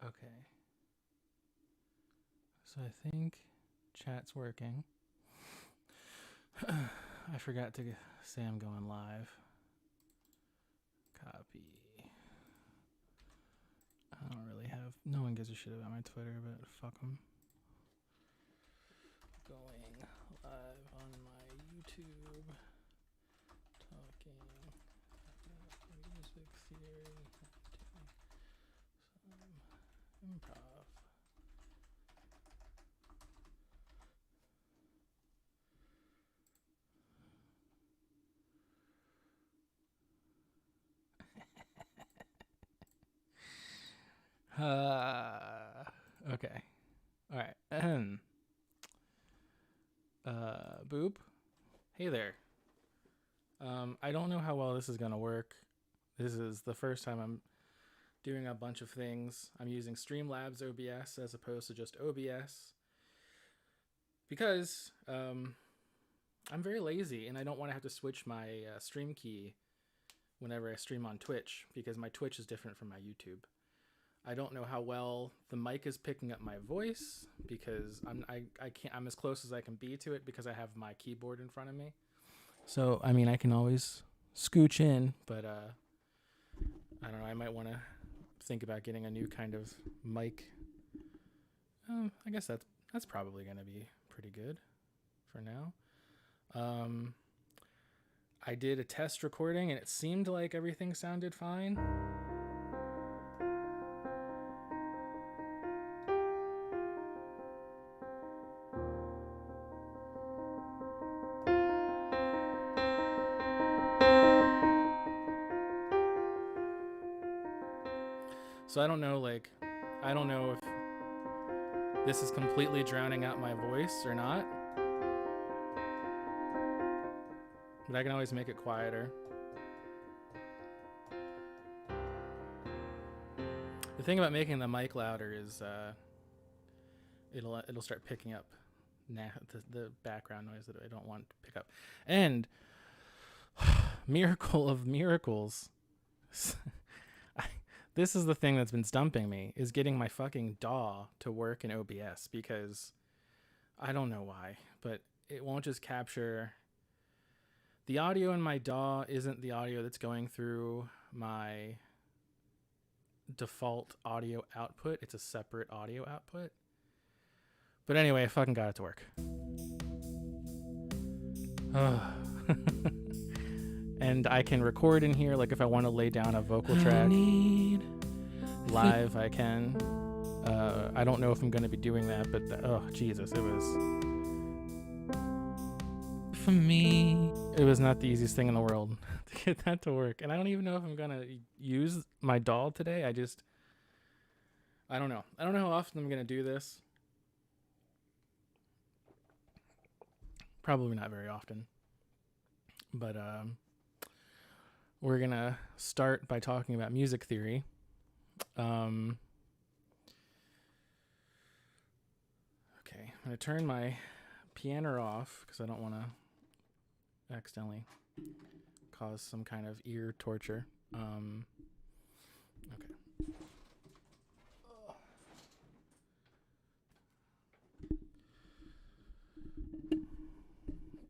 Okay. So I think chat's working. I forgot to say I'm going live. Copy. I don't really have... No one gives a shit about my Twitter, but fuck them. Going live on my YouTube. Talking about music theory. Some improv. Okay. All right. Boop. Hey there. I don't know how well this is gonna work. This is the first time I'm doing a bunch of things. I'm using Streamlabs OBS as opposed to just OBS because I'm very lazy and I don't want to have to switch my stream key whenever I stream on Twitch because my Twitch is different from my YouTube. I don't know how well the mic is picking up my voice because I'm as close as I can be to it because I have my keyboard in front of me. So, I mean, I can always scooch in, but I don't know, I might want to think about getting a new kind of mic. I guess that's probably going to be pretty good for now. I did a test recording and it seemed like everything sounded fine. So I don't know if this is completely drowning out my voice or not. But I can always make it quieter. The thing about making the mic louder is it'll start picking up the background noise that I don't want to pick up. And miracle of miracles. This is the thing that's been stumping me, is getting my fucking DAW to work in OBS, because I don't know why, but it won't just capture... The audio in my DAW isn't the audio that's going through my default audio output. It's a separate audio output. But anyway, I fucking got it to work. And I can record in here, like if I want to lay down a vocal track live, I can. I don't know if I'm going to be doing that, but oh Jesus, it was... For me, it was not the easiest thing in the world to get that to work. And I don't even know if I'm going to use my DAW today. I don't know. I don't know how often I'm going to do this. Probably not very often. But we're going to start by talking about music theory. Okay, I'm going to turn my piano off because I don't want to accidentally cause some kind of ear torture. Okay.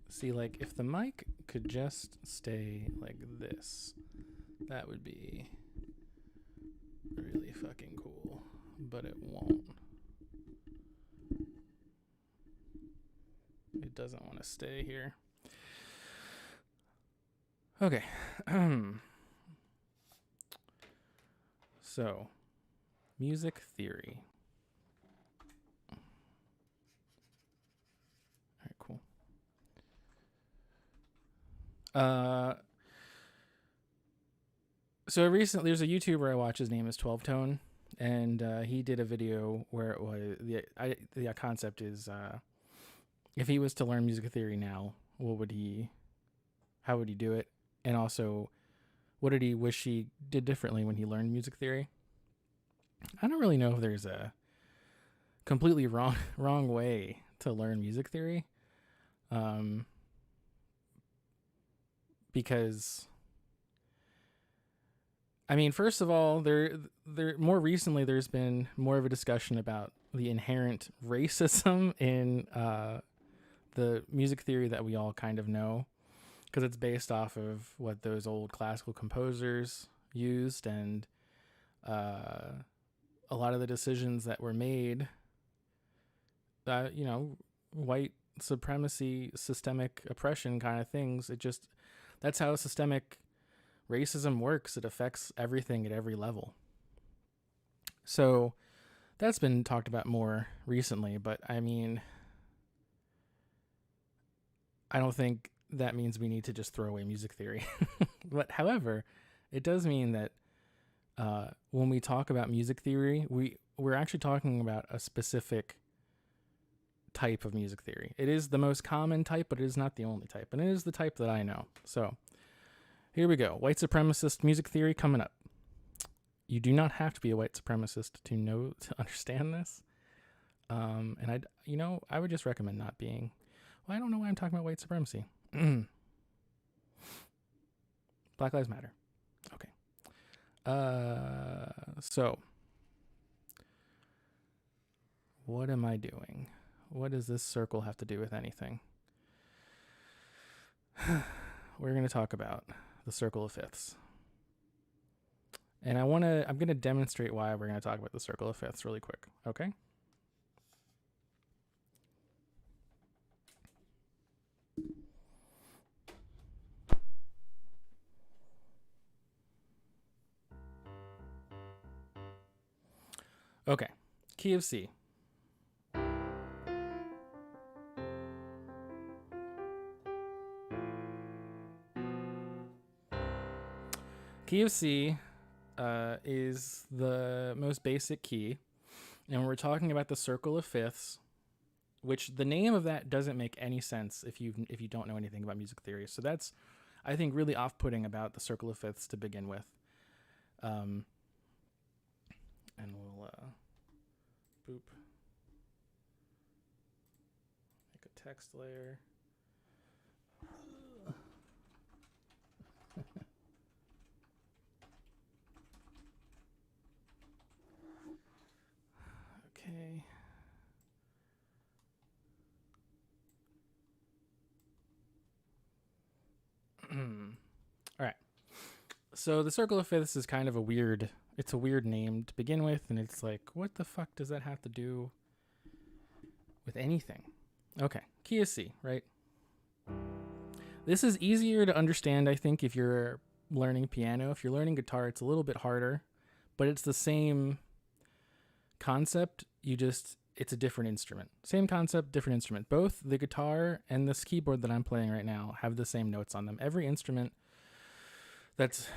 See, like, if the mic could just stay like this, that would be really fucking cool, but it won't. It doesn't want to stay here. Okay. So, music theory. All right, cool. So recently, there's a YouTuber I watch. His name is 12 Tone, and he did a video where it was the concept is if he was to learn music theory now, how would he do it? And also, what did he wish he did differently when he learned music theory? I don't really know if there's a completely wrong way to learn music theory. Because I mean, first of all, there more recently there's been more of a discussion about the inherent racism in the music theory that we all kind of know, because it's based off of what those old classical composers used, and a lot of the decisions that were made, white supremacy, systemic oppression kind of things. That's how systemic racism works. It affects everything at every level. So that's been talked about more recently, but I mean, I don't think that means we need to just throw away music theory. But however, it does mean that when we talk about music theory, we're actually talking about a specific type of music theory. It is the most common type, but it is not the only type, and it is the type that I know. So here we go. White supremacist music theory coming up. You do not have to be a white supremacist to understand this. And I would just recommend not being. Well, I don't know why I'm talking about white supremacy. Black Lives Matter. Okay. So what am I doing? What does this circle have to do with anything? We're going to talk about the circle of fifths. And I'm going to demonstrate why we're going to talk about the circle of fifths really quick. Okay? Okay. Key of C. Key of C is the most basic key, and we're talking about the circle of fifths, which the name of that doesn't make any sense if you don't know anything about music theory. So that's, I think, really off-putting about the circle of fifths to begin with. And we'll boop, make a text layer. Okay. All right. So the circle of fifths is kind of a weird name to begin with, and it's like, what the fuck does that have to do with anything? Okay. Key of C, right? This is easier to understand, I think, if you're learning piano. If you're learning guitar, it's a little bit harder, but it's the same concept. It's a different instrument. Same concept, different instrument. Both the guitar and this keyboard that I'm playing right now have the same notes on them. Every instrument that's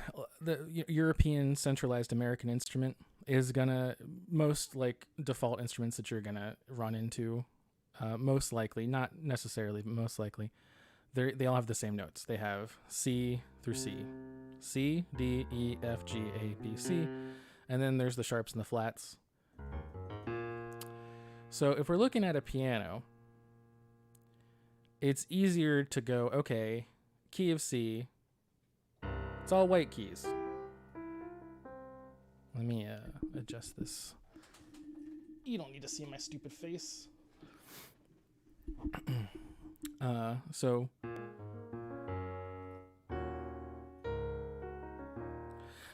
the European centralized American instrument is gonna, most like default instruments that you're gonna run into, most likely, not necessarily, but most likely, they all have the same notes. They have C through C, C, D, E, F, G, A, B, C, and then there's the sharps and the flats. So if we're looking at a piano, it's easier to go, okay, key of C, it's all white keys. Let me adjust this. You don't need to see my stupid face. So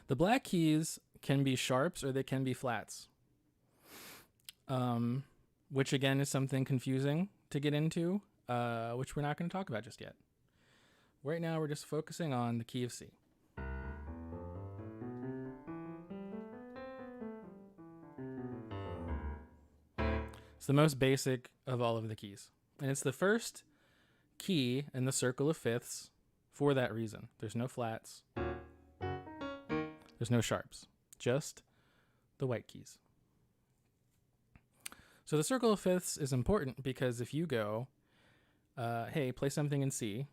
the black keys can be sharps or they can be flats. Which again is something confusing to get into, which we're not going to talk about just yet. Right now we're just focusing on the key of C. It's the most basic of all of the keys. And it's the first key in the circle of fifths for that reason. There's no flats. There's no sharps. Just the white keys. So the circle of fifths is important because if you go, hey, play something in C.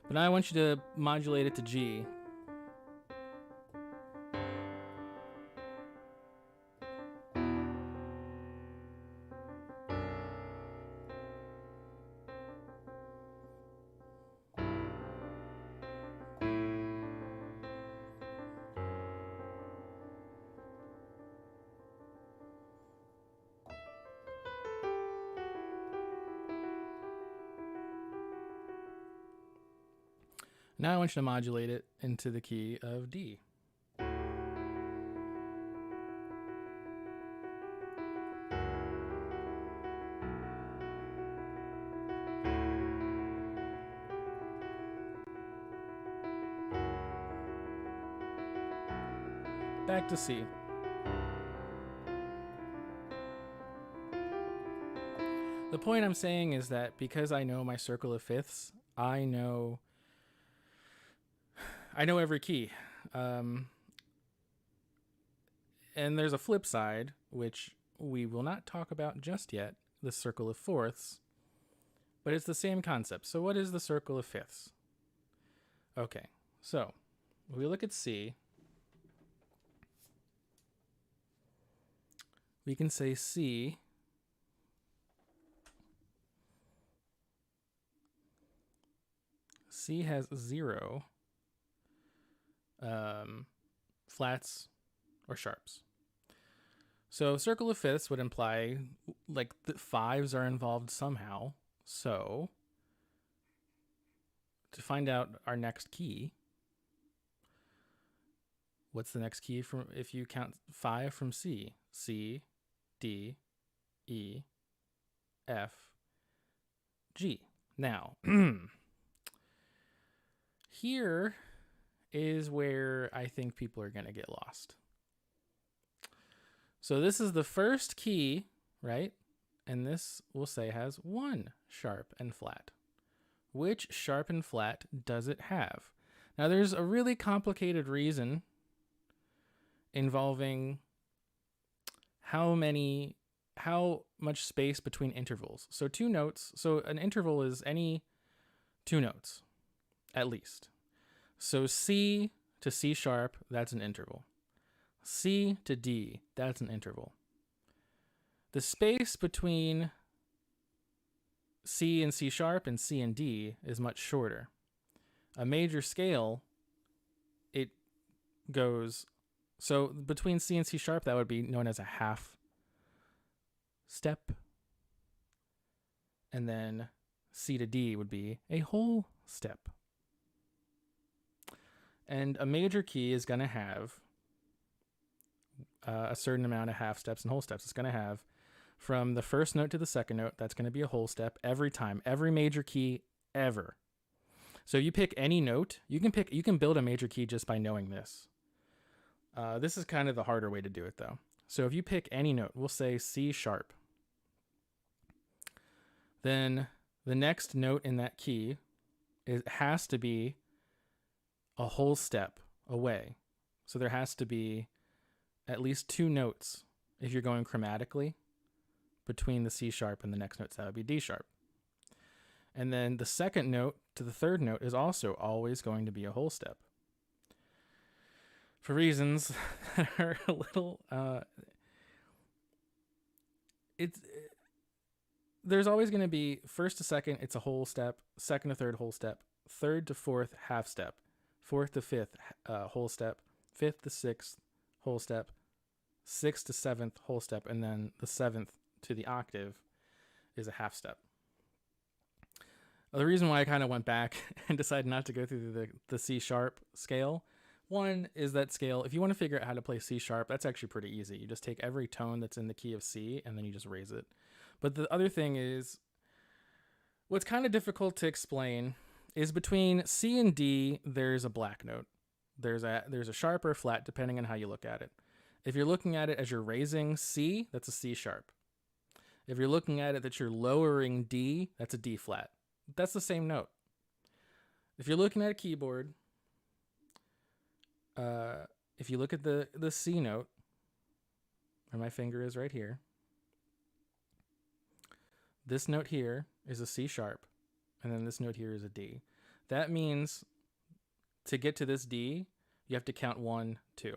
But now I want you to modulate it to G. Now I want you to modulate it into the key of D. Back to C. The point I'm saying is that because I know my circle of fifths, I know every key. And there's a flip side, which we will not talk about just yet, the circle of fourths, but it's the same concept. So what is the circle of fifths? Okay, so if we look at C, we can say C has 0 flats or sharps. So circle of fifths would imply like the fives are involved somehow. So to find out our next key, what's the next key from if you count 5 from C? C, D, E, F, G. Now, here is where I think people are going to get lost. So this is the first key, right? And this, we'll say, has 1 sharp and flat. Which sharp and flat does it have? Now, there's a really complicated reason involving how much space between intervals. So 2 notes. So an interval is any 2 notes, at least. So C to C sharp, that's an interval. C to D, that's an interval. The space between C and C sharp and C and D is much shorter. A major scale, it goes, so between C and C sharp, that would be known as a half step. And then C to D would be a whole step. And a major key is going to have a certain amount of half steps and whole steps. It's going to have from the first note to the second note, that's going to be a whole step every time, every major key ever. So you pick any note, you can build a major key just by knowing this. This is kind of the harder way to do it though. So if you pick any note, we'll say C sharp. Then the next note in that key has to be a whole step away. So there has to be at least 2 notes if you're going chromatically between the C sharp and the next note. So that would be D sharp. And then the second note to the third note is also always going to be a whole step. For reasons that are a little, there's always going to be first to second, it's a whole step, second to third, whole step, third to fourth, half step, fourth to fifth, whole step, fifth to sixth, whole step, sixth to seventh, whole step, and then the seventh to the octave is a half step. The reason why I kind of went back and decided not to go through the C sharp scale, one is that scale, if you want to figure out how to play C sharp, that's actually pretty easy. You just take every tone that's in the key of C and then you just raise it. But the other thing is, what's kind of difficult to explain is between C and D, there's a black note. There's a sharp or flat depending on how you look at it. If you're looking at it as you're raising C, that's a C sharp. If you're looking at it that you're lowering D, that's a D flat. That's the same note. If you're looking at a keyboard, if you look at the C note, where my finger is right here, this note here is a C sharp, and then this note here is a D. That means to get to this D, you have to count 1, 2.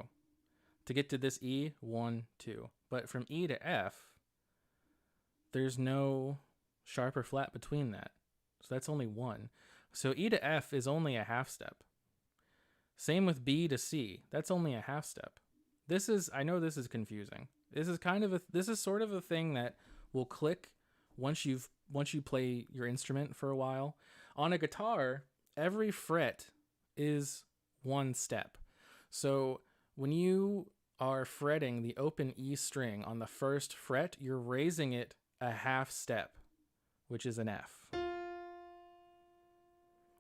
To get to this E, 1, 2. But from E to F, there's no sharp or flat between that. So that's only 1. So E to F is only a half step. Same with B to C. That's only a half step. I know this is confusing. This is sort of a thing that will click once you play your instrument for a while. On a guitar, every fret is one step. So when you are fretting the open E string on the first fret, you're raising it a half step, which is an F.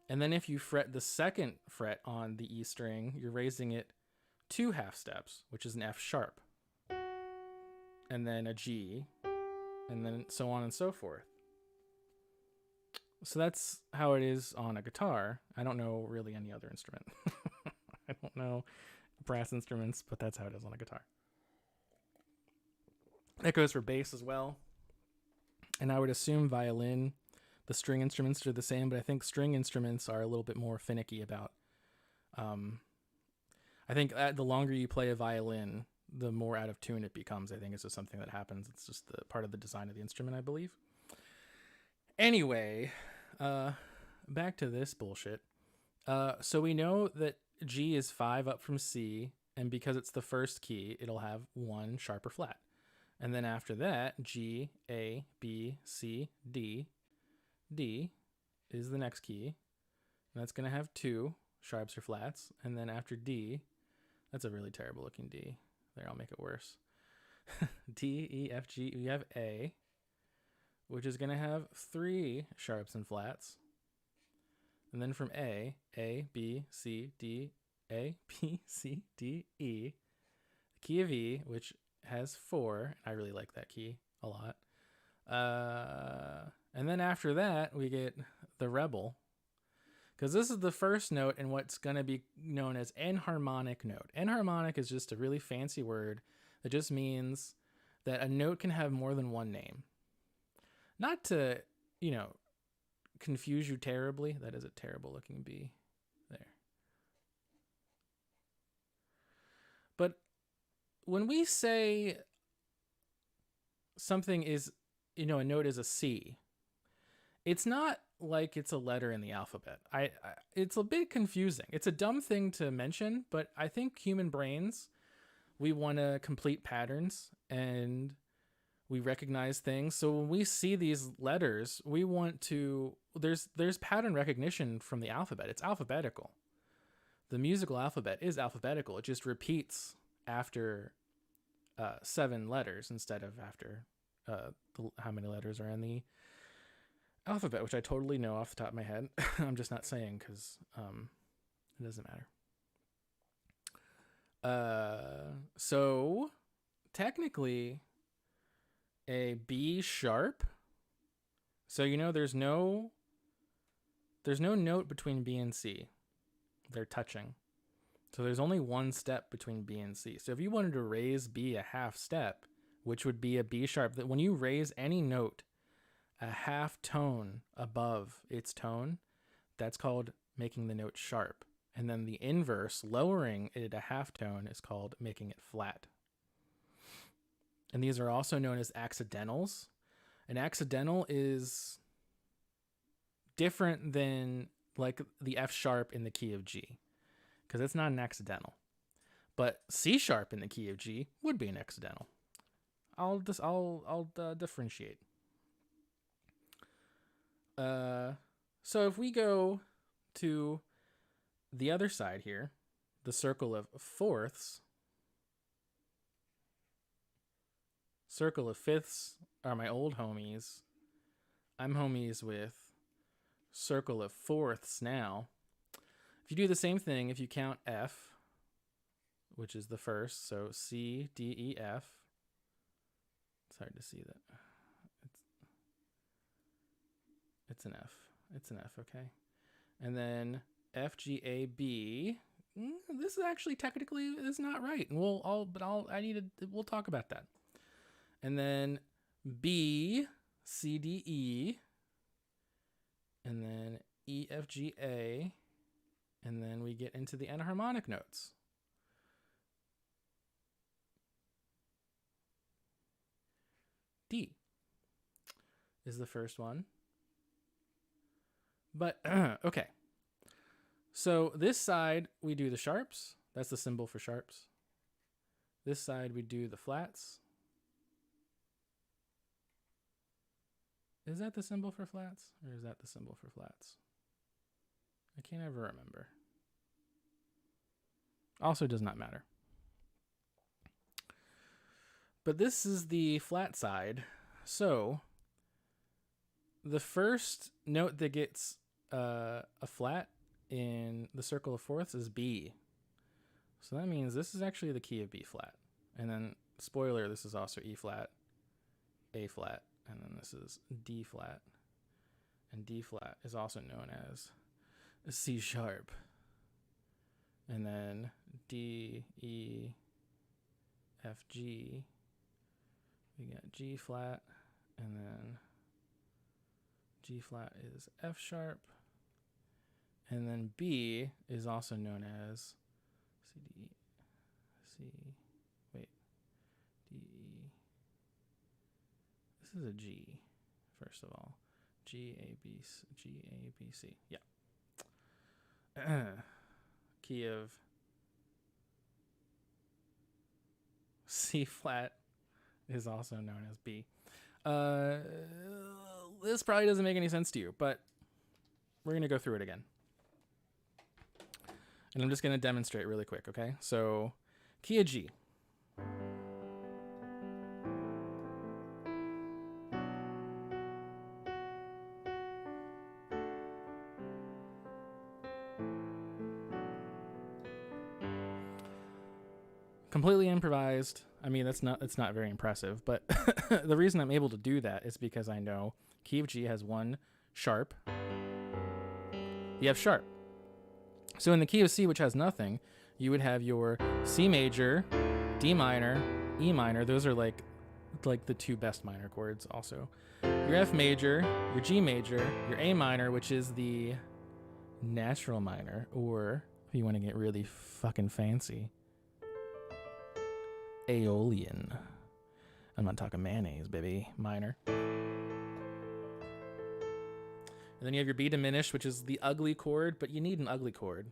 And then if you fret the second fret on the E string, you're raising it 2 half steps, which is an F sharp. And then a G, and then so on and so forth. So that's how it is on a guitar. I don't know really any other instrument. I don't know brass instruments, but that's how it is on a guitar. That goes for bass as well. And I would assume violin, the string instruments are the same, but I think string instruments are a little bit more finicky about. I think the longer you play a violin, the more out of tune it becomes. I think it's just something that happens. It's just the part of the design of the instrument, I believe. Anyway, back to this bullshit. So we know that G is 5 up from C, and because it's the first key, it'll have 1 sharp or flat. And then after that, G, A, B, C, D. D is the next key. And that's going to have 2 sharps or flats. And then after D, that's a really terrible looking D. There, I'll make it worse. D, E, F, G, we have A, which is going to have 3 sharps and flats. And then from A, B, C, D, A, B, C, D, E. The key of E, which has 4. I really like that key a lot. And then after that, we get the rebel. Because this is the first note in what's going to be known as enharmonic note. Enharmonic is just a really fancy word that just means that a note can have more than one name. Not to, confuse you terribly. That is a terrible looking B there. But when we say something is, a note is a C, it's not like it's a letter in the alphabet. It's a bit confusing. It's a dumb thing to mention, but I think human brains, we want to complete patterns and we recognize things. So when we see these letters, we want to, there's pattern recognition from the alphabet. It's alphabetical. The musical alphabet is alphabetical. It just repeats after 7 letters instead of after how many letters are in the alphabet, which I totally know off the top of my head. I'm just not saying because it doesn't matter. So technically a B sharp. So there's no note between B and C. They're touching. So there's only one step between B and C. So if you wanted to raise B a half step, which would be a B sharp, that when you raise any note a half tone above its tone, that's called making the note sharp. And then the inverse, lowering it a half tone, is called making it flat. And these are also known as accidentals. An accidental is different than like the F sharp in the key of G, because it's not an accidental. But C sharp in the key of G would be an accidental. I'll differentiate. So if we go to the other side here, the circle of fourths, circle of fifths are my old homies. I'm homies with circle of fourths now. If you do the same thing, if you count F, which is the first, so C, D, E, F. It's hard to see that. It's an F. It's an F, okay. And then F, G, A, B. This is actually technically is not right. And we'll talk about that. And then B, C, D, E. And then E, F, G, A. And then we get into the enharmonic notes. D is the first one. But, okay. So this side, we do the sharps. That's the symbol for sharps. This side, we do the flats. Is that the symbol for flats? Or is that the symbol for flats? I can't ever remember. Also does not matter. But this is the flat side. So the first note that gets a flat in the circle of fourths is B. So that means this is actually the key of B flat. And then, spoiler, this is also E flat, A flat, and then this is D flat. And D flat is also known as C sharp. And then D, E, F, G. We got G flat, and then G flat is F sharp. And then B is also known as C, D, C, wait, D, E. This is a G, first of all. G, A, B, C, G, A, B, C. Yeah. Key of C flat is also known as B. This probably doesn't make any sense to you, but we're going to go through it again. And I'm just going to demonstrate really quick, okay? So, key of G. Completely improvised. I mean, that's not very impressive, but the reason I'm able to do that is because I know key of G has one sharp, the F sharp. So in the key of C, which has nothing, you would have your C major, D minor, E minor. Those are like the two best minor chords also. Your F major, your G major, your A minor, which is the natural minor, or if you want to get really fucking fancy, Aeolian. I'm not talking mayonnaise, baby. Minor. And then you have your B diminished, which is the ugly chord, but you need an ugly chord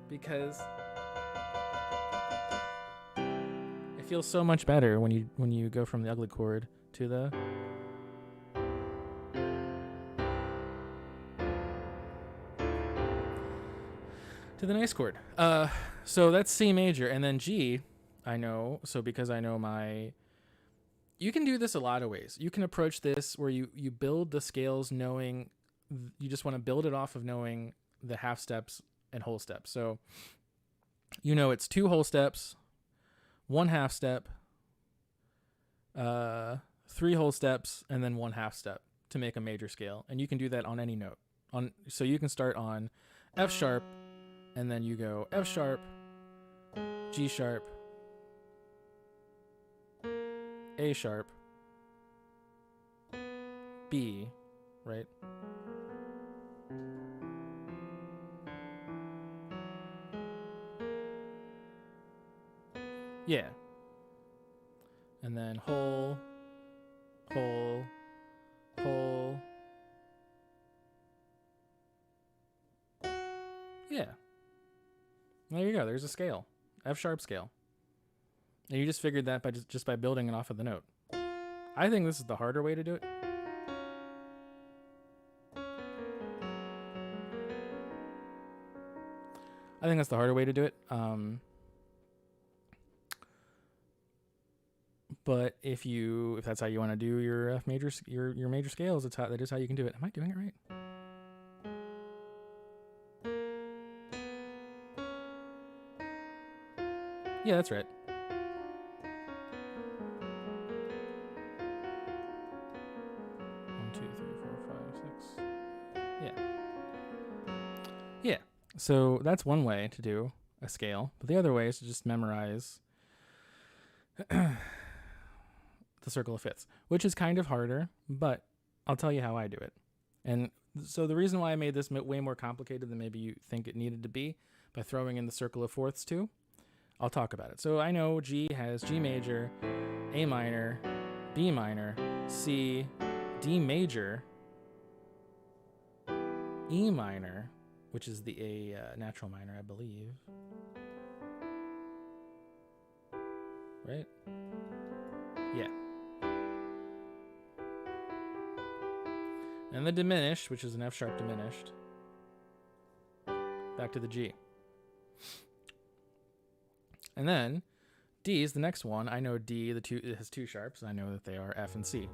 because it feels so much better when you go from the ugly chord to the nice chord. So that's C major, and then G, I know. So because I know you can do this a lot of ways. You can approach this where you build the scales knowing, you just want to build it off of knowing the half steps and whole steps. So, it's 2 whole steps, 1 half step, 3 whole steps, and then 1 half step to make a major scale. And you can do that on any note. So you can start on F sharp, and then you go F sharp, G sharp, A sharp, B, right? Yeah. And then whole, whole, whole. Yeah. There you go. There's a scale. F sharp scale. And you just figured that by just by building it off of the note. I think this is the harder way to do it. I think that's the harder way to do it. But if that's how you want to do your F major, your major scales, that is how you can do it. Am I doing it right? Yeah, that's right. Yeah. So that's one way to do a scale. But the other way is to just memorize the circle of fifths, which is kind of harder, but I'll tell you how I do it. And so the reason why I made this way more complicated than maybe you think it needed to be by throwing in the circle of fourths too, I'll talk about it. So I know G has G major, A minor, B minor, C, D major, E minor, which is the A natural minor, I believe. Right? Yeah. And the diminished, which is an F sharp diminished. Back to the G. And then D is the next one. I know D, it has two sharps. I know that they are F and C.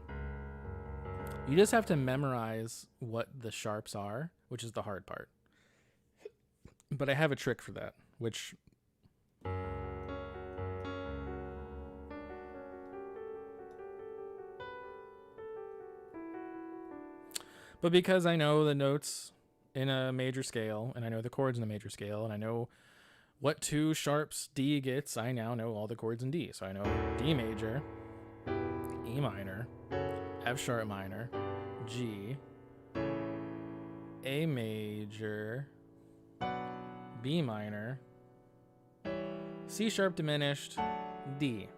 You just have to memorize what the sharps are, which is the hard part. But I have a trick for that, which... But because I know the notes in a major scale, and I know the chords in a major scale, and I know what two sharps D gets, I now know all the chords in D. So I know D major, E minor, F sharp minor, G, A major, B minor, C sharp diminished, D.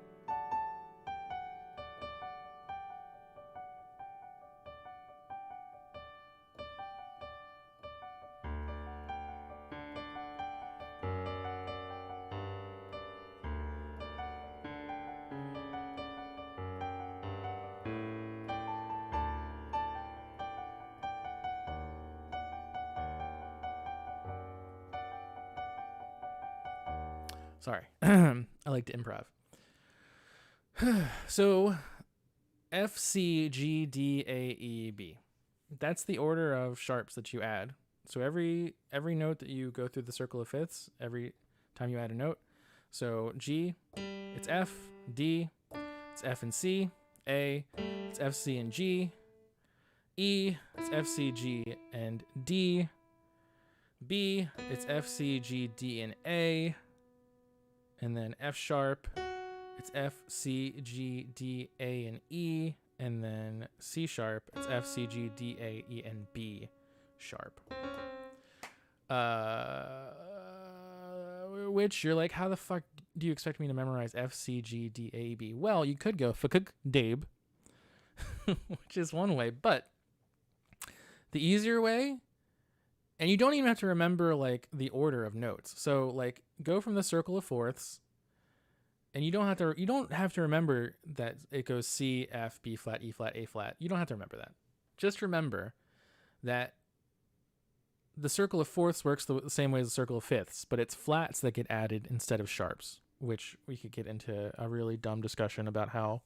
Sorry. I like to improv. So F, C, G, D, A, E, B. That's the order of sharps that you add. So every note that you go through the circle of fifths, every time you add a note. So G, it's F. D, it's F and C. A, it's F, C, and G. E, it's F, C, G, and D. B, it's F, C, G, D, and A. And then F sharp, it's F, C, G, D, A, and E. And then C sharp, it's F, C, G, D, A, E, and B sharp. Which you're like, how the fuck do you expect me to memorize F, C, G, D, A, B? Well, you could go fakuk dabe, which is one way, but the easier way, and you don't even have to remember like the order of notes. So like go from the circle of fourths, and you don't have to remember that it goes C, F, B flat, E flat, A flat. You don't have to remember that. Just remember that the circle of fourths works the same way as the circle of fifths, but it's flats that get added instead of sharps, which we could get into a really dumb discussion about how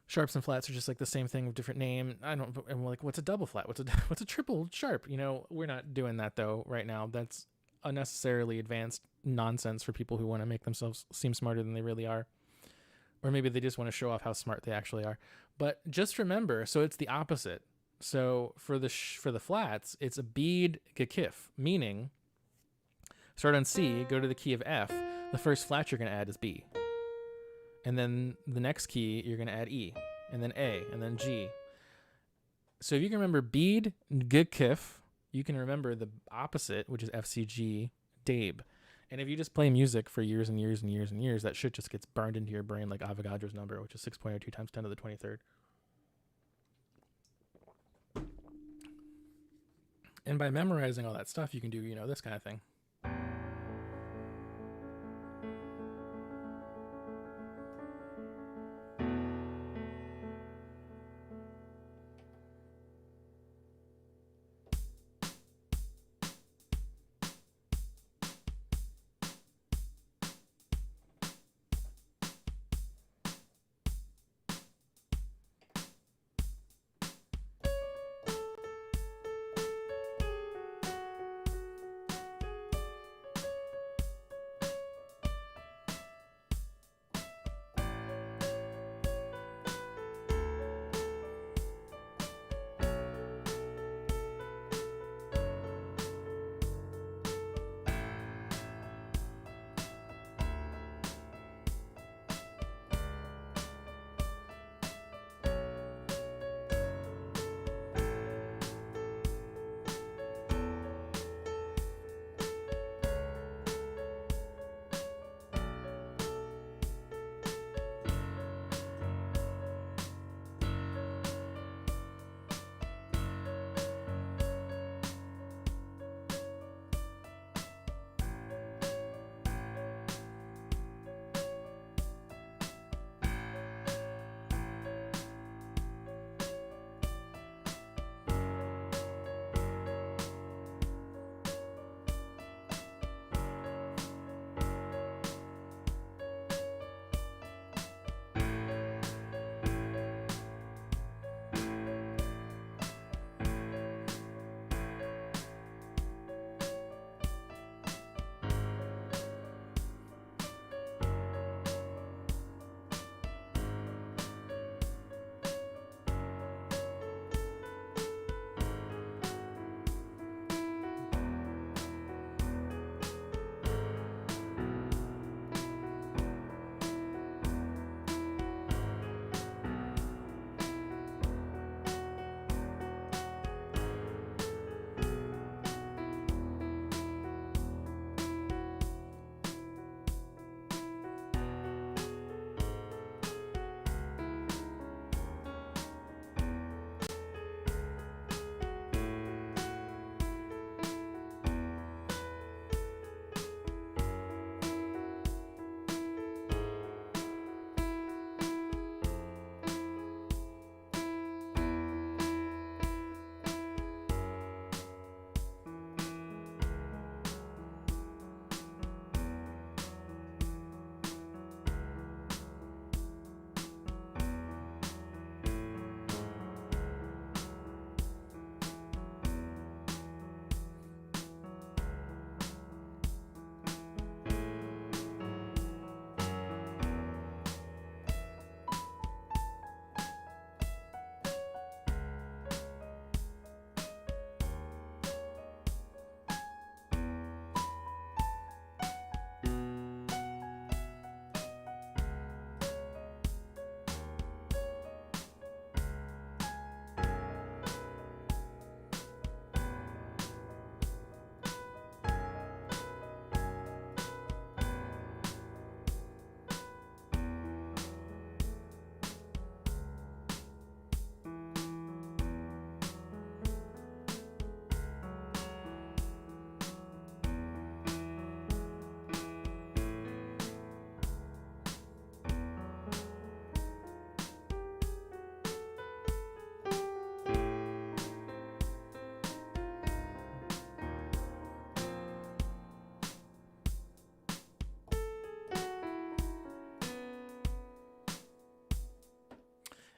sharps and flats are just like the same thing with different name. And we're like, what's a double flat? What's a triple sharp? You know, we're not doing that though right now. That's unnecessarily advanced nonsense for people who want to make themselves seem smarter than they really are. Or maybe they just want to show off how smart they actually are. But just remember, so it's the opposite. So for the flats, it's a bead gekif, meaning start on C, go to the key of F. The first flat you're going to add is B. And then the next key, you're going to add E, and then A, and then G. So if you can remember bead gekif, you can remember the opposite, which is F, C, G, dabe. And if you just play music for years and years and years and years, that shit just gets burned into your brain like Avogadro's number, which is 6.02 times 10 to the 23rd. And by memorizing all that stuff, you can do, this kind of thing.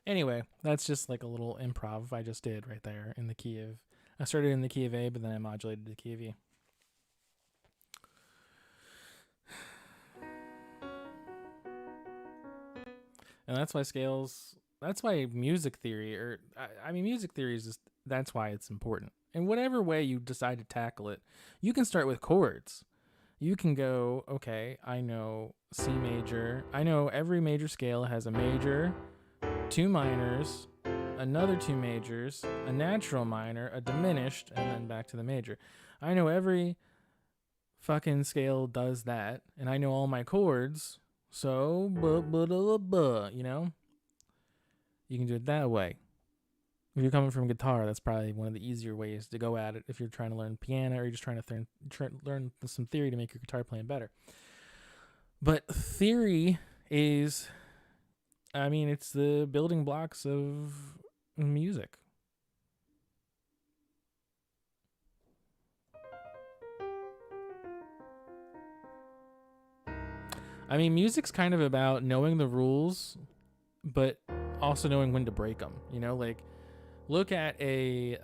Anyway, that's just like a little improv I just did right there in the key of. I started in the key of A, but then I modulated the key of E. And that's why scales. That's why music theory, or I mean, music theory is just. That's why it's important. In whatever way you decide to tackle it, you can start with chords. You can go, okay, I know C major. I know every major scale has a major, 2 minors, another 2 majors, a natural minor, a diminished, and then back to the major. I know every fucking scale does that, and I know all my chords, so, you know? You can do it that way. If you're coming from guitar, that's probably one of the easier ways to go at it if you're trying to learn piano or you're just trying to learn some theory to make your guitar playing better. But theory is, I mean, it's the building blocks of music. I mean, music's kind of about knowing the rules, but also knowing when to break them. You know, like, look at a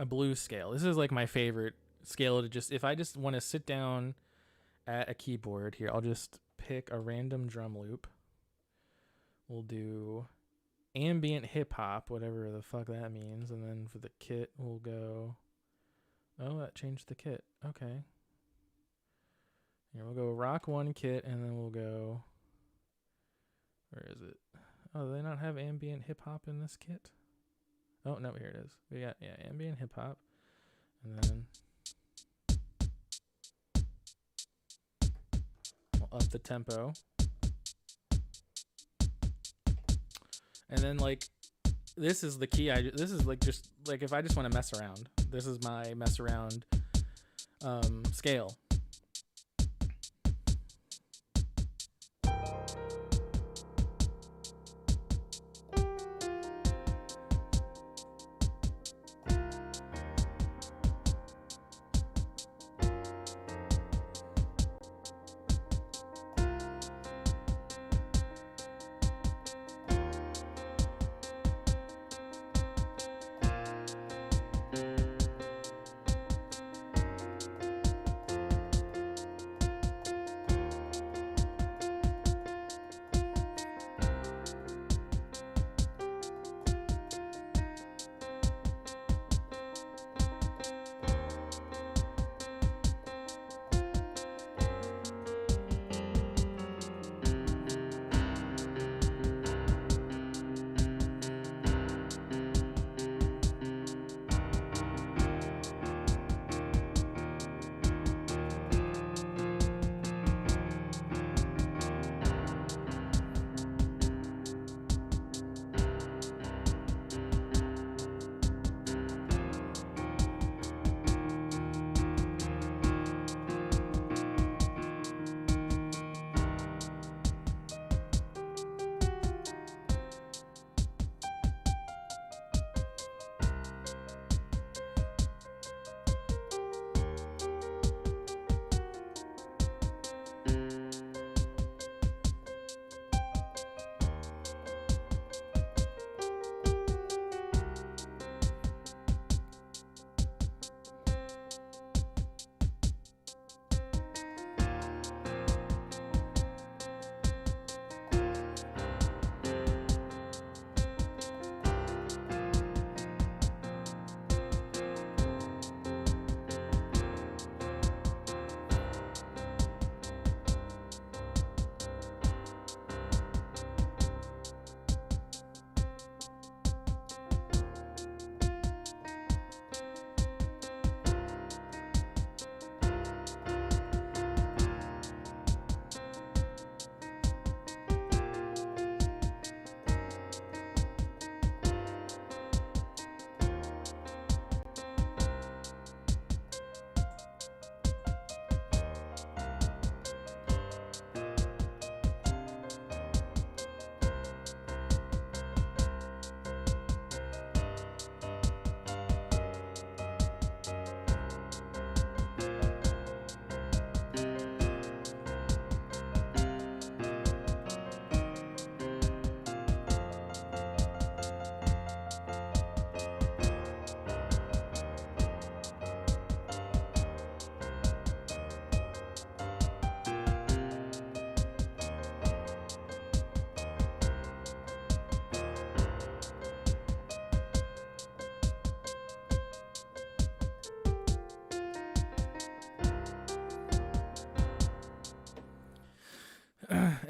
blues scale. This is like my favorite scale to just, if I just want to sit down at a keyboard here, I'll just pick a random drum loop. We'll do ambient hip hop, whatever the fuck that means. And then for the kit, we'll go, oh, that changed the kit. Okay. Here, we'll go rock 1 kit, and then we'll go, where is it? Oh, do they not have ambient hip hop in this kit? Oh, no, here it is. We got, yeah, ambient hip hop. And then we'll up the tempo. And then, like, this is the key. This is like just like if I just want to mess around. This is my mess around scale.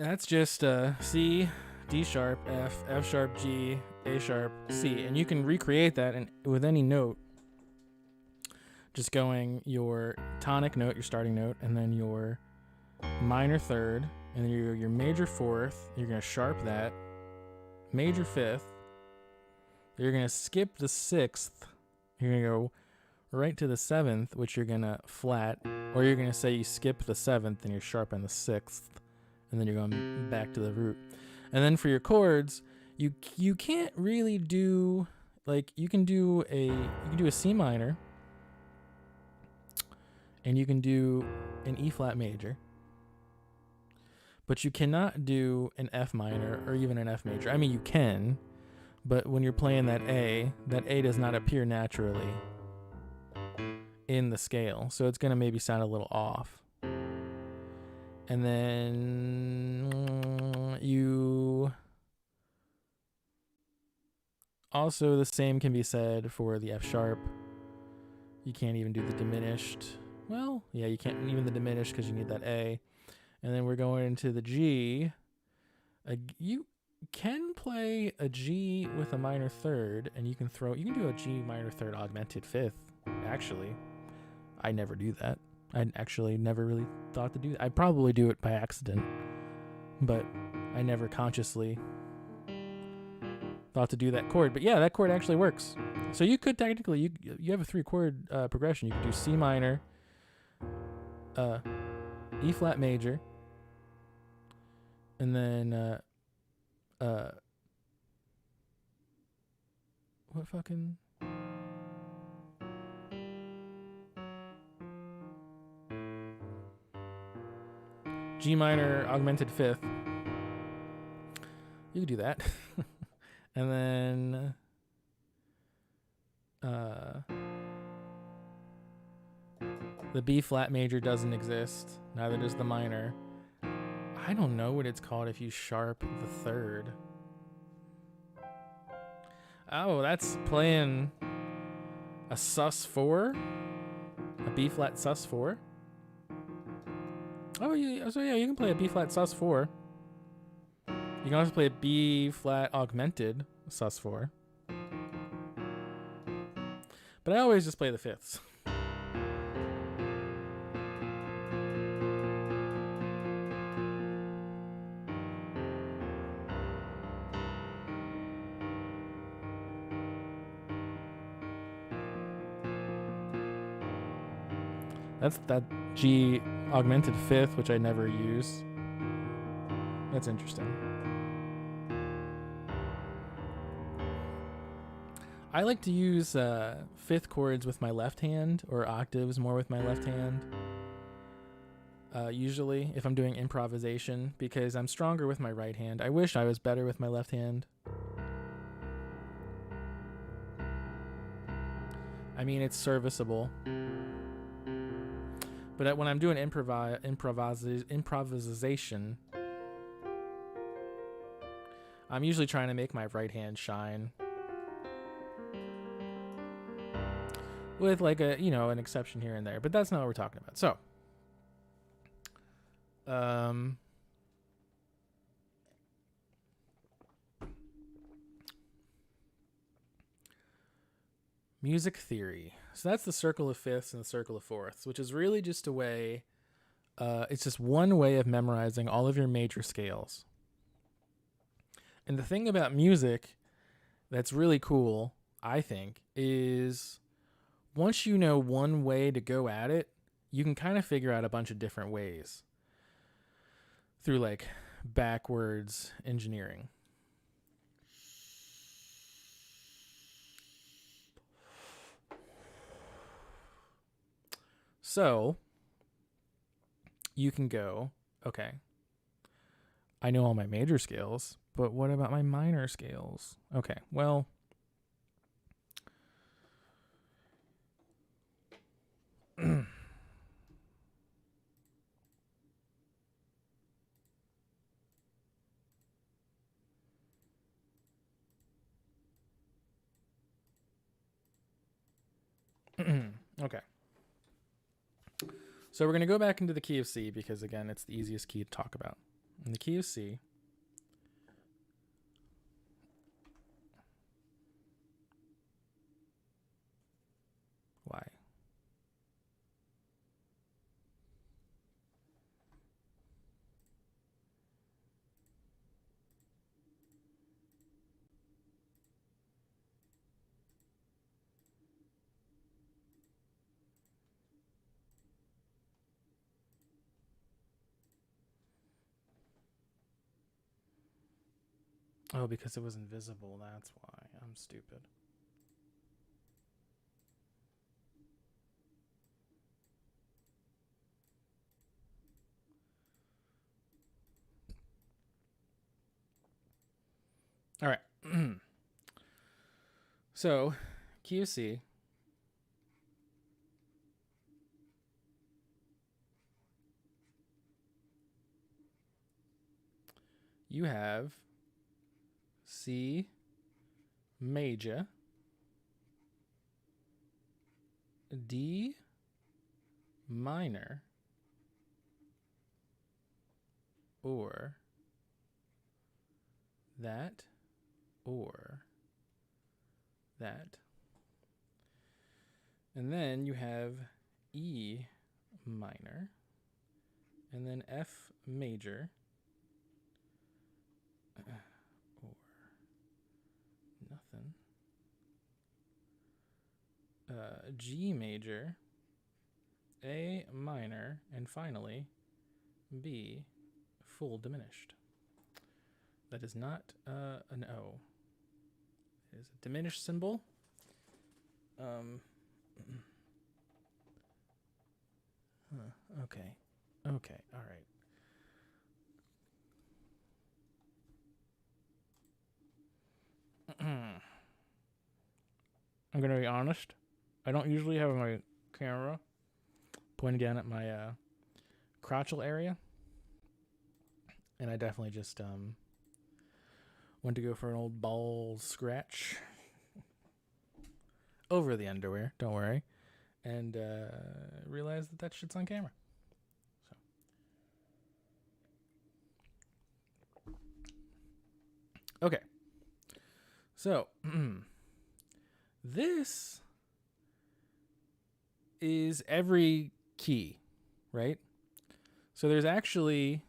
that's just C, D sharp, F, F sharp, G, A sharp, C. And you can recreate that with any note. Just going your tonic note, your starting note, and then your minor third, and then your major fourth. You're going to sharp that. Major fifth. You're going to skip the sixth. You're going to go right to the seventh, which you're going to flat. Or you're going to say you skip the seventh and you're sharp on the sixth. And then you're going back to the root. And then for your chords, you can't really do, like, you can do a C minor. And you can do an E flat major. But you cannot do an F minor or even an F major. I mean, you can, but when you're playing that A does not appear naturally in the scale. So it's going to maybe sound a little off. And then you also, the same can be said for the F sharp. You can't even do the diminished. Well, yeah, you can't even the diminished because you need that A. And then we're going into the G. You can play a G with a minor third, and you can do a G minor third augmented fifth, actually. I never do that. I actually never really thought to do that. I probably do it by accident, but I never consciously thought to do that chord. But yeah, that chord actually works. So you could technically, you have a 3-chord progression. You could do C minor, E flat major, and then what fucking G minor augmented fifth. You could do that. And then the B flat major doesn't exist. Neither does the minor. I don't know what it's called if you sharp the third. Oh, that's playing a sus4, a B flat sus4. Oh, yeah, so yeah, you can play a B flat sus4. You can also play a B flat augmented sus4. But I always just play the fifths. That's that G augmented fifth, which I never use. That's interesting. I like to use fifth chords with my left hand, or octaves more with my left hand. Usually, if I'm doing improvisation, because I'm stronger with my right hand. I wish I was better with my left hand. I mean, it's serviceable. But when I'm doing improvisation, I'm usually trying to make my right hand shine. With like an exception here and there. But that's not what we're talking about. So, music theory. So that's the circle of fifths and the circle of fourths, which is really just a way, it's just one way of memorizing all of your major scales. And the thing about music that's really cool, I think, is once you know one way to go at it, you can kind of figure out a bunch of different ways through like backwards engineering. So you can go, okay, I know all my major scales, but what about my minor scales? Okay, well, okay. So we're going to go back into the key of C because, again, it's the easiest key to talk about. In the key of C, why? Oh, because it was invisible. That's why. I'm stupid. All right. So, key of C. You have C major, D minor, or that, or that. And then you have E minor, and then F major, or nothing. G major, A minor, and finally B full diminished. That is not an O. It is a diminished symbol. Okay. Okay. All right. I'm going to be honest. I don't usually have my camera pointing down at my crotchal area. And I definitely just went to go for an old ball scratch over the underwear. Don't worry. And realized that shit's on camera. So. Okay. So, this is every key, right? So there's actually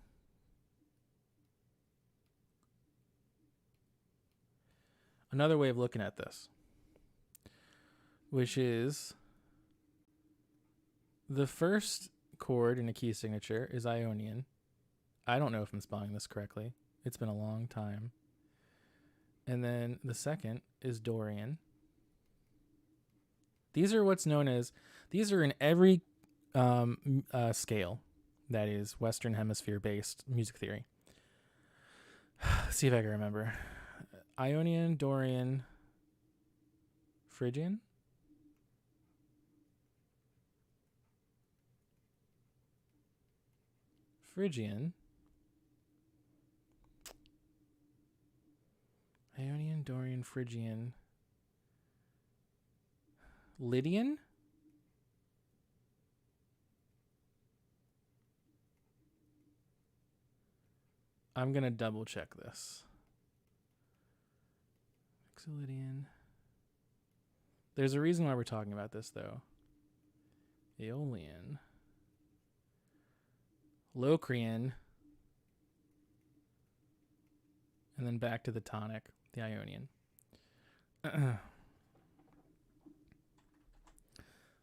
another way of looking at this, which is the first chord in a key signature is Ionian. I don't know if I'm spelling this correctly. It's been a long time. And then the second is Dorian. These are what's known as, these are in every scale that is Western Hemisphere based music theory. Let's see if I can remember. Ionian, Dorian, Phrygian. Ionian, Dorian, Phrygian, Lydian? I'm going to double check this. Lydian. There's a reason why we're talking about this, though. Aeolian. Locrian. And then back to the tonic, the Ionian.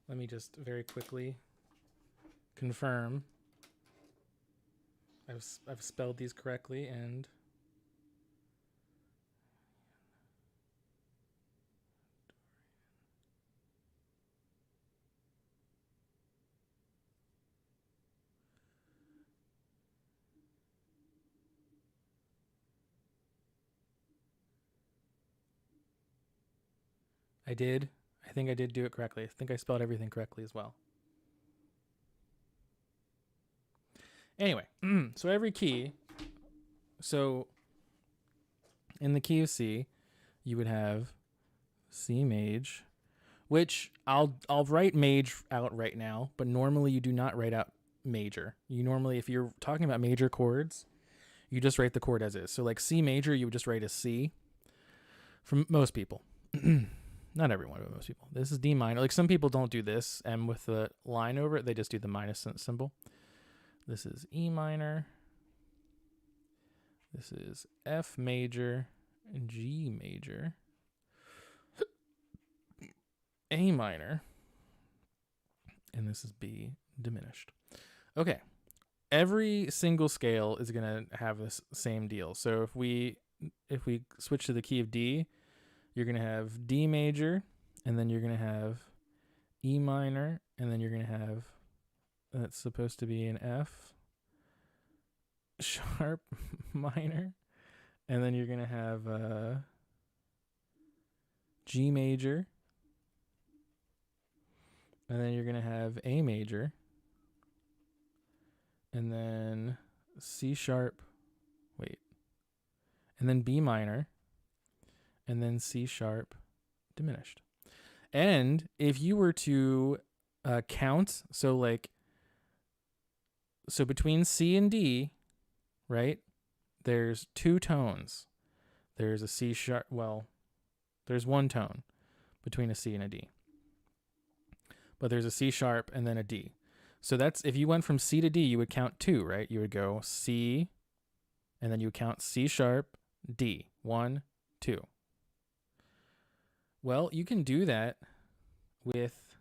Let me just very quickly confirm I've spelled these correctly, and I did. I think I did do it correctly. I think I spelled everything correctly as well. Anyway, so every key, so in the key of C, you would have C maj, which I'll write maj out right now, but normally you do not write out major. You normally, if you're talking about major chords, you just write the chord as is. So like C major, you would just write as C for most people. Not everyone, but most people. This is D minor. Like some people don't do this M with the line over it. They just do the minus symbol. This is E minor. This is F major, G major, A minor, and this is B diminished. Okay. Every single scale is going to have this same deal. So if we switch to the key of D, you're going to have D major, and then you're going to have E minor, and then you're going to have, that's supposed to be an F sharp minor, and then you're going to have G major, and then you're going to have A major, and then C sharp, and then B minor, and then C sharp diminished. And if you were to count, so between C and D, right, there's two tones. There's a C sharp, there's one tone between a C and a D. But there's a C sharp and then a D. So that's, if you went from C to D, you would count two, right? You would go C, and then you would count C sharp, D. 1, 2. Well, you can do that with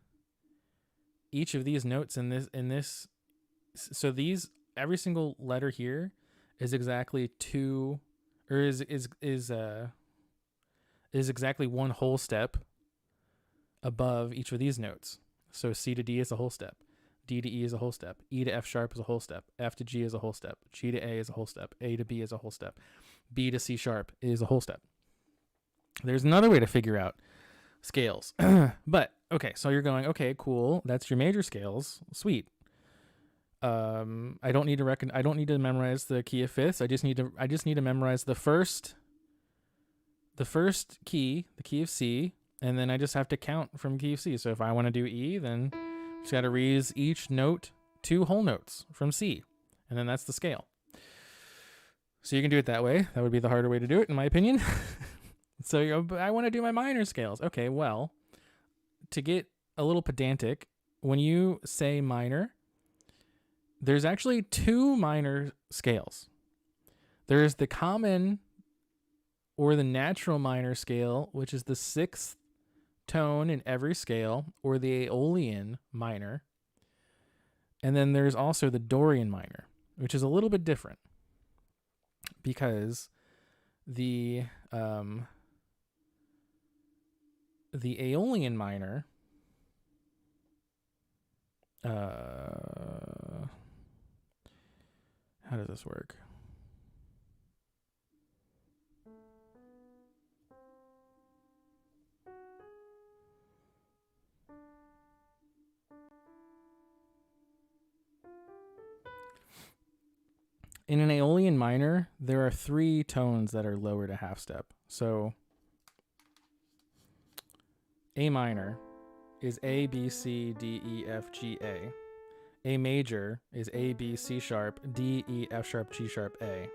each of these notes in this. So these, every single letter here is exactly two, or is exactly one whole step above each of these notes. So C to D is a whole step. D to E is a whole step. E to F sharp is a whole step. F to G is a whole step. G to A is a whole step. A to B is a whole step. B to C sharp is a whole step. There's another way to figure out scales. But, okay, so you're going, okay, cool. That's your major scales. Sweet. I don't need to memorize the key of fifths. I just need to memorize the first key, the key of C, and then I just have to count from key of C. So if I want to do E, then just got to raise each note 2 whole notes from C, and then that's the scale. So you can do it that way. That would be the harder way to do it, in my opinion. So I want to do my minor scales. Okay, well, to get a little pedantic, when you say minor, there's actually 2 minor scales. There's the common or the natural minor scale, which is the 6th tone in every scale, or the Aeolian minor. And then there's also the Dorian minor, which is a little bit different because the Aeolian minor how does this work? In an Aeolian minor, there are 3 tones that are lowered a half step. So A minor is A, B, C, D, E, F, G, A. A major is A, B, C sharp, D, E, F sharp, G sharp, A.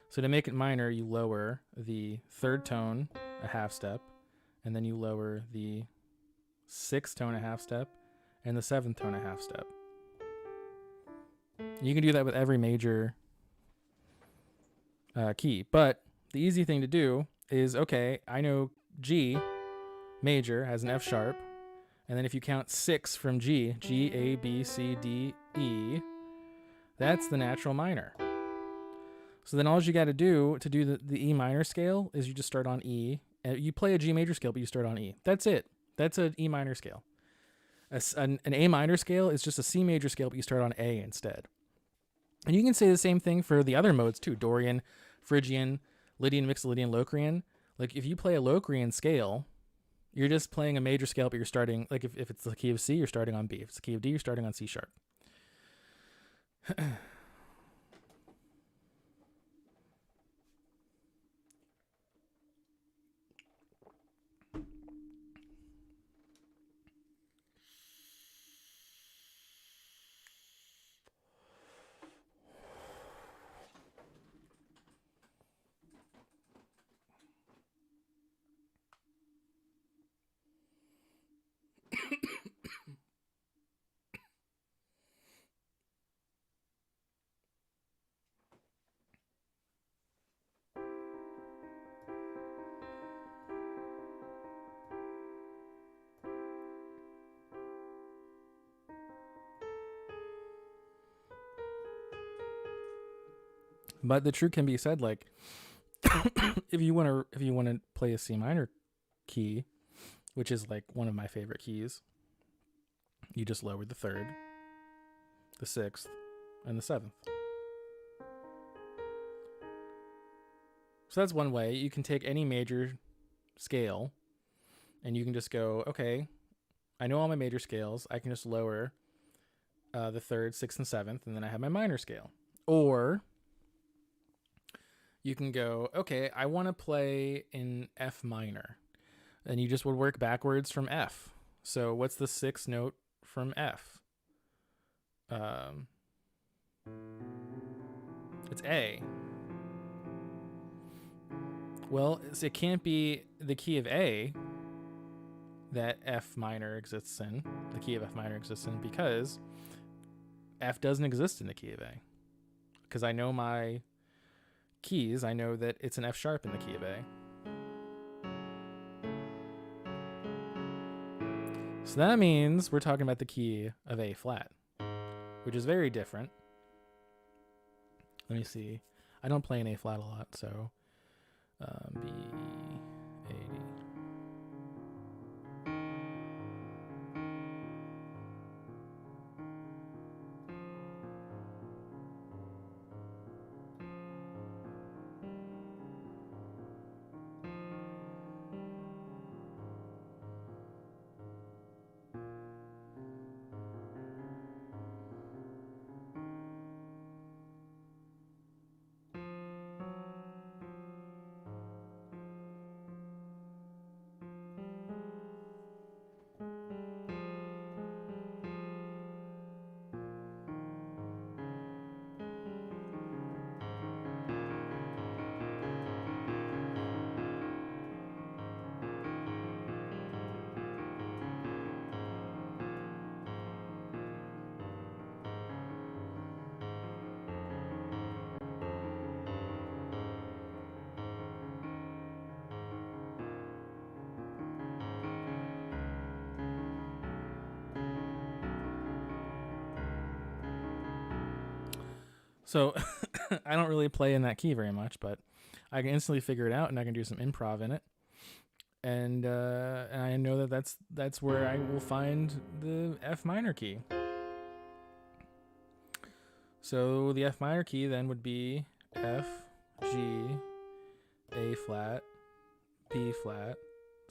So to make it minor, you lower the 3rd tone a half step, and then you lower the 6th tone a half step, and the 7th tone a half step. You can do that with every major key. But the easy thing to do is, okay, I know G major has an F sharp. And then if you count 6 from G, G, A, B, C, D, E, that's the natural minor. So then all you got to do the E minor scale is you just start on E. And you play a G major scale, but you start on E. That's it. That's an E minor scale. An A minor scale is just a C major scale, but you start on A instead. And you can say the same thing for the other modes too. Dorian, Phrygian, Lydian, Mixolydian, Locrian. Like if you play a Locrian scale, you're just playing a major scale, but you're starting, like if it's the key of C, you're starting on B. If it's the key of D, you're starting on C sharp. But the truth can be said, like, if you want to play a C minor key, which is like one of my favorite keys, you just lower the third, the sixth, and the seventh. So that's one way. You can take any major scale and you can just go, okay, I know all my major scales. I can just lower the third, sixth, and seventh, and then I have my minor scale. Or you can go, okay, I want to play in F minor. And you just would work backwards from F. So what's the sixth note from F? It's A. Well, it can't be the key of A that F minor exists in, the key of F minor exists in, because F doesn't exist in the key of A. Because I know my keys, I know that it's an F sharp in the key of A. So that means we're talking about the key of A flat, which is very different. Let me see. I don't play an A flat a lot, so B, A, D. So I don't really play in that key very much, but I can instantly figure it out, and I can do some improv in it. And I know that that's where I will find the F minor key. So the F minor key then would be F, G, A flat, B flat,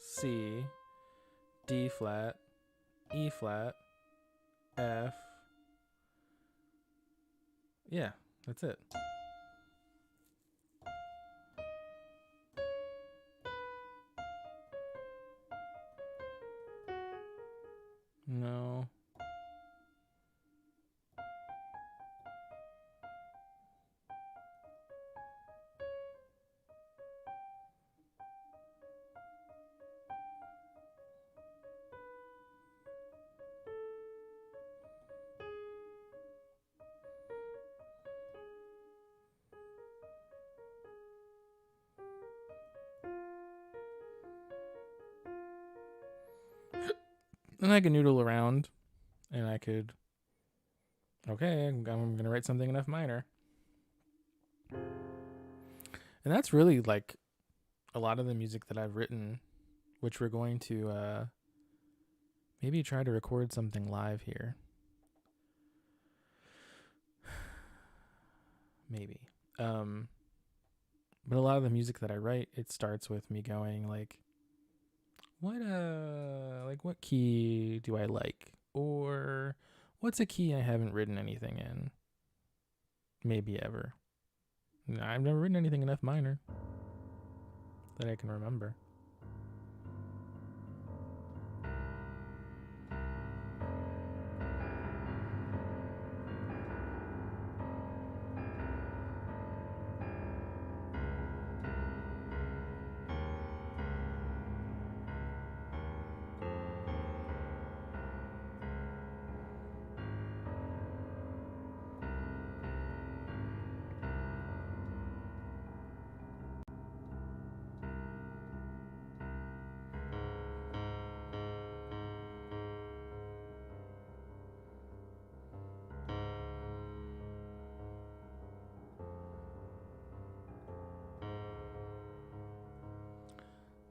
C, D flat, E flat, F. Yeah, that's it. No. And I can noodle around, and I could, okay, I'm going to write something in F minor. And that's really like a lot of the music that I've written, which we're going to maybe try to record something live here. Maybe. But a lot of the music that I write, it starts with me going like, what key do I like? Or what's a key I haven't written anything in? Maybe ever. I've never written anything in F minor that I can remember.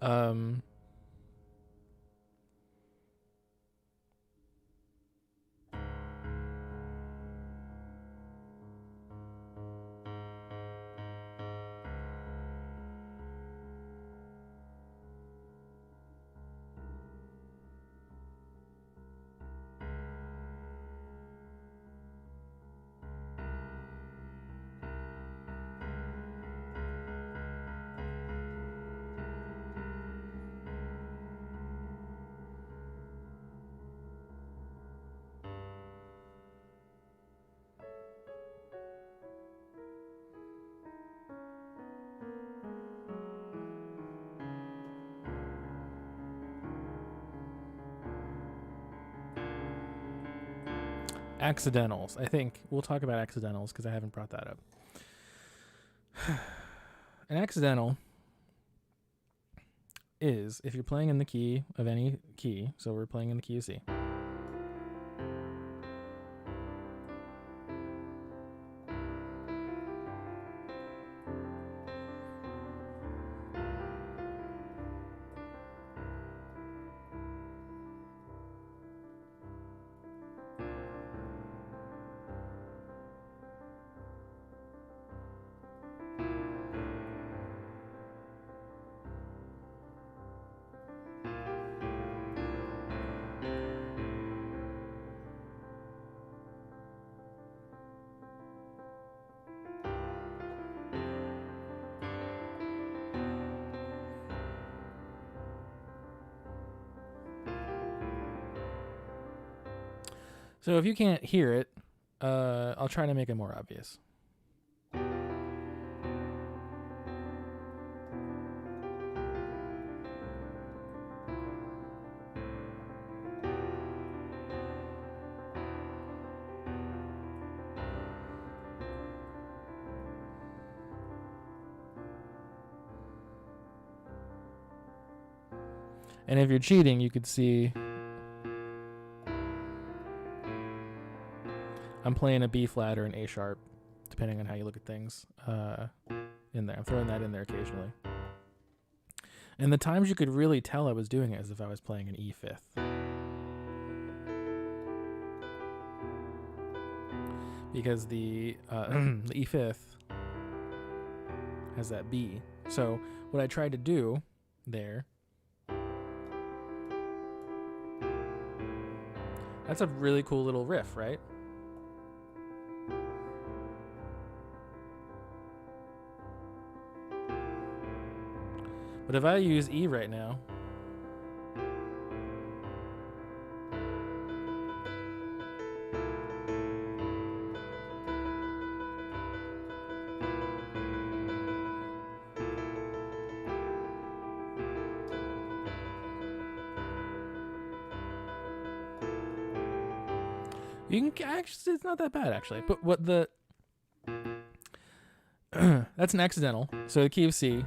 Um, accidentals. I think we'll talk about accidentals because I haven't brought that up. An accidental is if you're playing in the key of any key, so we're playing in the key of C. So if you can't hear it, I'll try to make it more obvious. And if you're cheating, you could see I'm playing a B flat or an A sharp, depending on how you look at things, in there. I'm throwing that in there occasionally. And the times you could really tell I was doing it is if I was playing an E fifth. Because the E fifth has that B. So what I tried to do there, that's a really cool little riff, right? But if I use E right now, you can actually, it's not that bad actually. But what the that's an accidental. So the key of C,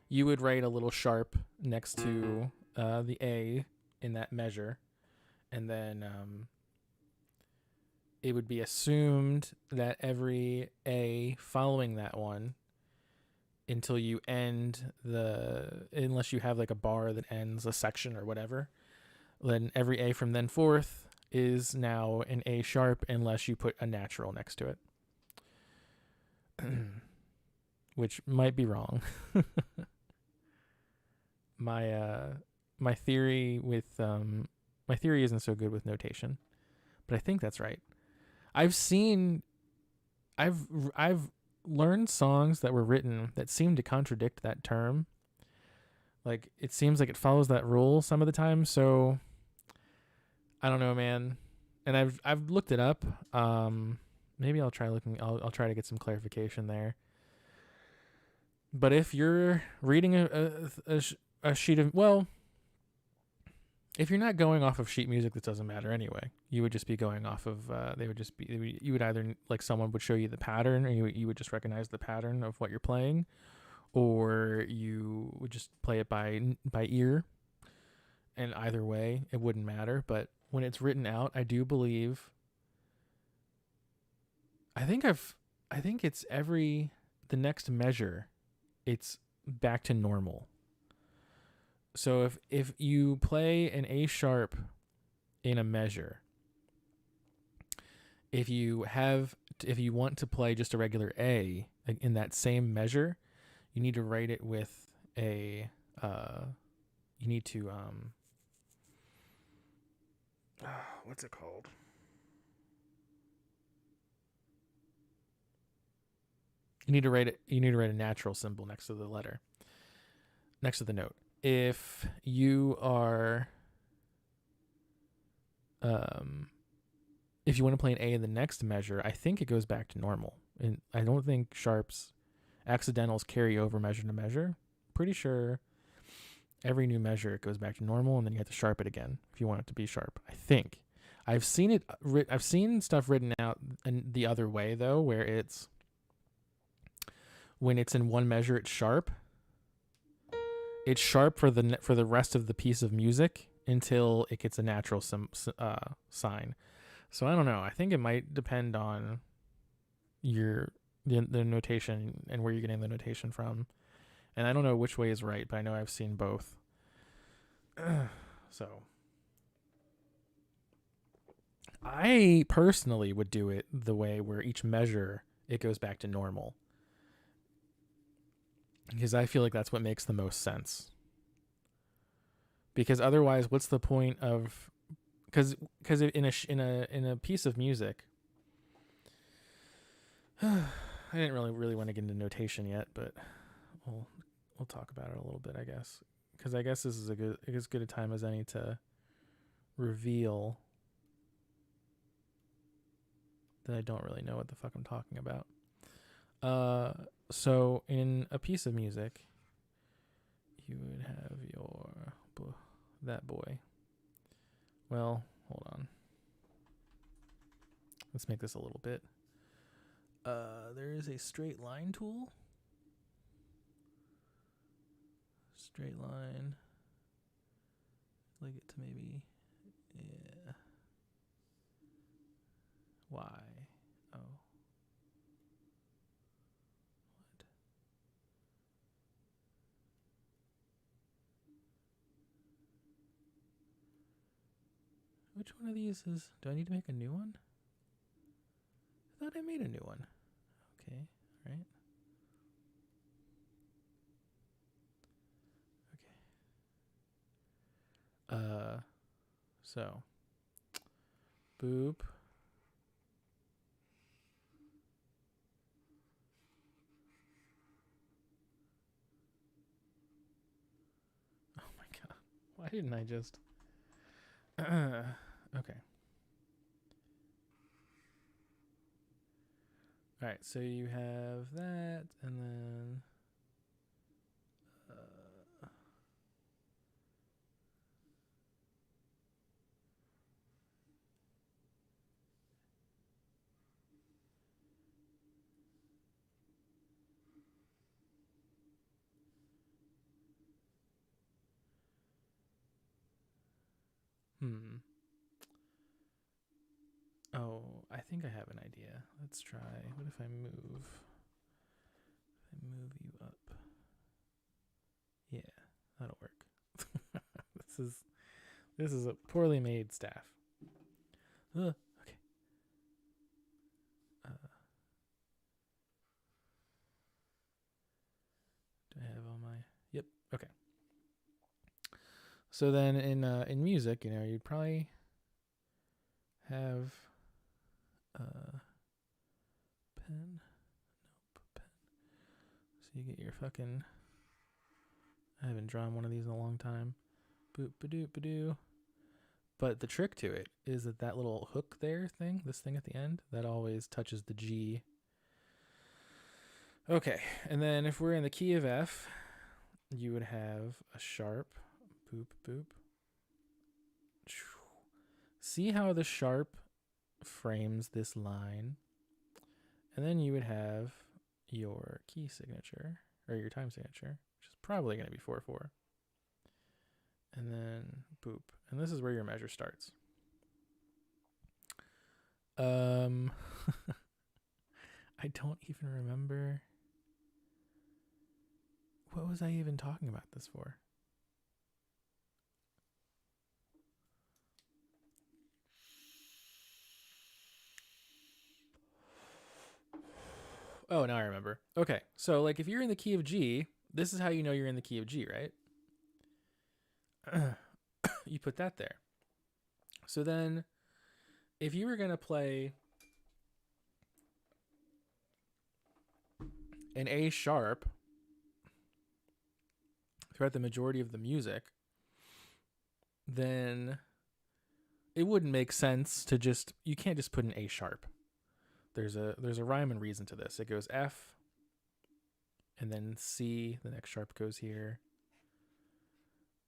you would write a little sharp next to the A in that measure, and then it would be assumed that every A following that one until you end unless you have like a bar that ends a section or whatever, then every A from then forth is now an A sharp unless you put a natural next to it. Which might be wrong. My theory isn't so good with notation, but I think that's right. I've learned songs that were written that seem to contradict that term. Like it seems like it follows that rule some of the time. So I don't know, man. And I've looked it up. Maybe I'll try looking. I'll try to get some clarification there. But if you're reading a sheet of, well, if you're not going off of sheet music, that doesn't matter anyway. You would just be going off of, you would either, like someone would show you the pattern, or you would just recognize the pattern of what you're playing, or you would just play it by ear. And either way, it wouldn't matter. But when it's written out, I do believe, I think it's the next measure. It's back to normal. So if you play an A sharp in a measure, if you want to play just a regular A in that same measure, you need to write it with a you need to what's it called? You need to write a natural symbol next to the letter, next to the note. If you are if you want to play an A in the next measure, I think it goes back to normal. And I don't think sharps accidentals carry over measure to measure. Pretty sure every new measure it goes back to normal, and then you have to sharp it again if you want it to be sharp. I think I've seen stuff written out in the other way though, where it's when it's in one measure it's sharp. It's sharp for the rest of the piece of music until it gets a natural sign. So I don't know. I think it might depend on the notation and where you're getting the notation from. And I don't know which way is right, but I know I've seen both. So I personally would do it the way where each measure it goes back to normal. Because I feel like that's what makes the most sense. Because otherwise, what's the point of? Because in a piece of music, I didn't really want to get into notation yet, but we'll talk about it a little bit, I guess. Because I guess this is as good a time as any to reveal that I don't really know what the fuck I'm talking about. So in a piece of music, you would have that boy. Well, hold on. Let's make this a little bit. There is a straight line tool. Straight line. Like it to maybe, yeah. Y. Oh. What? Which one of these is... Do I need to make a new one? I thought I made a new one. Okay, right. Okay. So. Boop. Oh my god. Why didn't I just... okay. All right, so you have that, and then Oh, I think I have an idea. Let's try. What if I move? I move you up. Yeah, that'll work. This is a poorly made staff. Okay. Do I have all my? Yep. Okay. So then in music, you'd probably have pen. Nope, pen. So you get your fucking... I haven't drawn one of these in a long time. Boop, ba-doo, ba-doo. But the trick to it is that little hook there thing, this thing at the end, that always touches the G. Okay, and then if we're in the key of F, you would have a sharp, boop, boop. See how the sharp frames this line? And then you would have your key signature, or your time signature, which is probably going to be 4/4. And then boop. And this is where your measure starts. I don't even remember. What was I even talking about this for? Oh, now I remember. Okay, so like if you're in the key of G, this is how you know you're in the key of G, right? You put that there. So then if you were going to play an A sharp throughout the majority of the music, then it wouldn't make sense to just, you can't just put an A sharp. There's a rhyme and reason to this. It goes F, and then C, the next sharp goes here,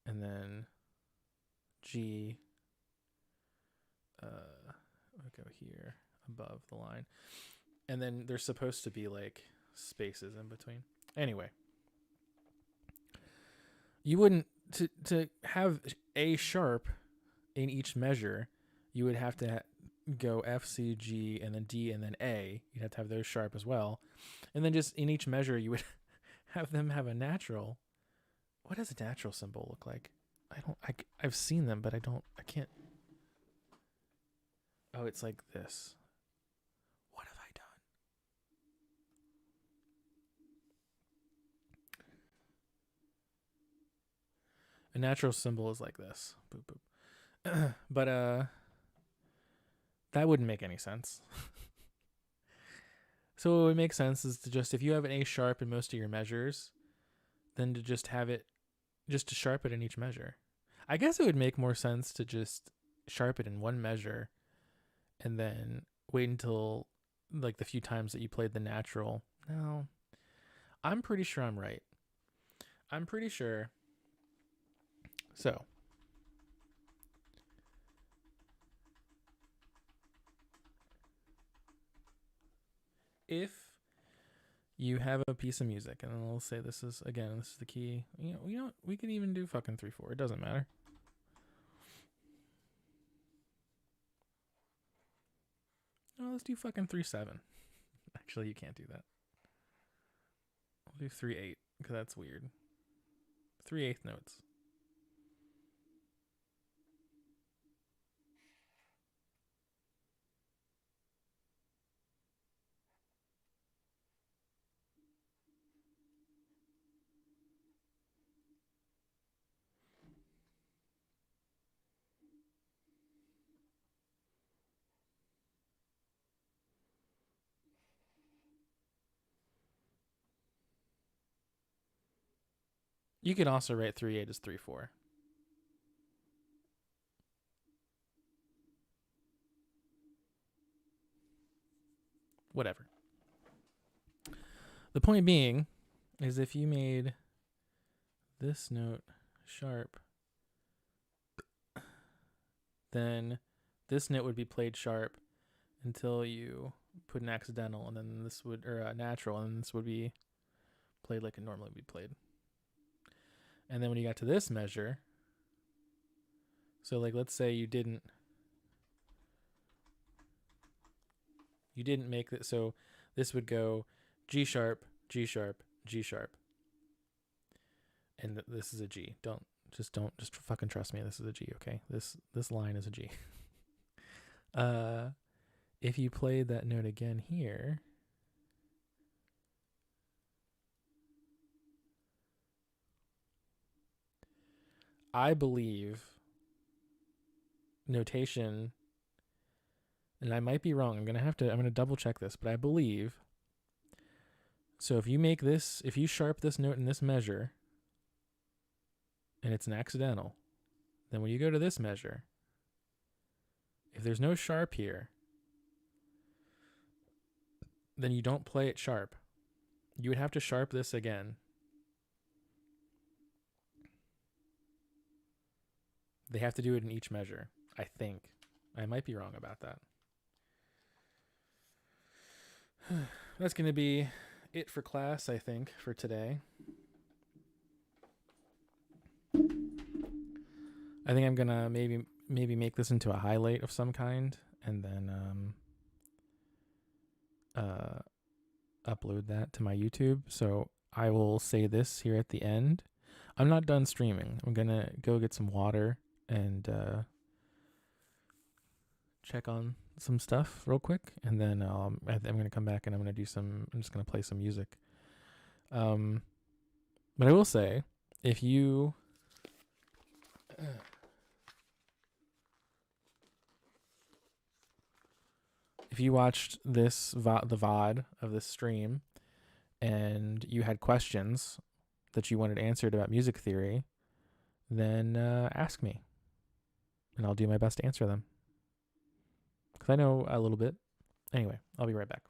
and then G, I'll go here above the line, and then there's supposed to be like spaces in between. Anyway, you wouldn't, to have A sharp in each measure, you would have to go F, C, G, and then D, and then A. You'd have to have those sharp as well. And then just in each measure, you would have them have a natural. What does a natural symbol look like? I've seen them, but I can't. Oh, it's like this. What have I done? A natural symbol is like this. Boop, boop. But that wouldn't make any sense. So what would make sense is to just, if you have an A sharp in most of your measures, then to just have it, just to sharp it in each measure. I guess it would make more sense to just sharp it in one measure and then wait until like the few times that you played the natural. No, I'm pretty sure I'm right. I'm pretty sure. So if you have a piece of music, and then we'll say this is the key. You know, we could even do fucking 3/4. It doesn't matter. No, let's do fucking 3/7. Actually, you can't do that. We'll do 3/8 because that's weird. 3/8 notes. You could also write 3/8 as 3/4. Whatever. The point being is if you made this note sharp, then this note would be played sharp until you put an accidental, and then this would, or a natural, and this would be played like it normally would be played. And then when you got to this measure, so like let's say you didn't make it, so this would go G sharp, G sharp, G sharp, and this is a G. Don't fucking trust me. This is a G, okay? This line is a G. If you played that note again here, I believe notation, and I might be wrong. I'm going to double check this, but I believe, so if you sharp this note in this measure, and it's an accidental, then when you go to this measure, if there's no sharp here, then you don't play it sharp. You would have to sharp this again. They have to do it in each measure, I think. I might be wrong about that. That's going to be it for class, I think, for today. I think I'm going to maybe make this into a highlight of some kind, and then upload that to my YouTube. So I will say this here at the end. I'm not done streaming. I'm going to go get some water and check on some stuff real quick. And then I'm going to come back and I'm just going to play some music. But I will say, if you watched the VOD of this stream and you had questions that you wanted answered about music theory, then ask me, and I'll do my best to answer them. Because I know a little bit. Anyway, I'll be right back.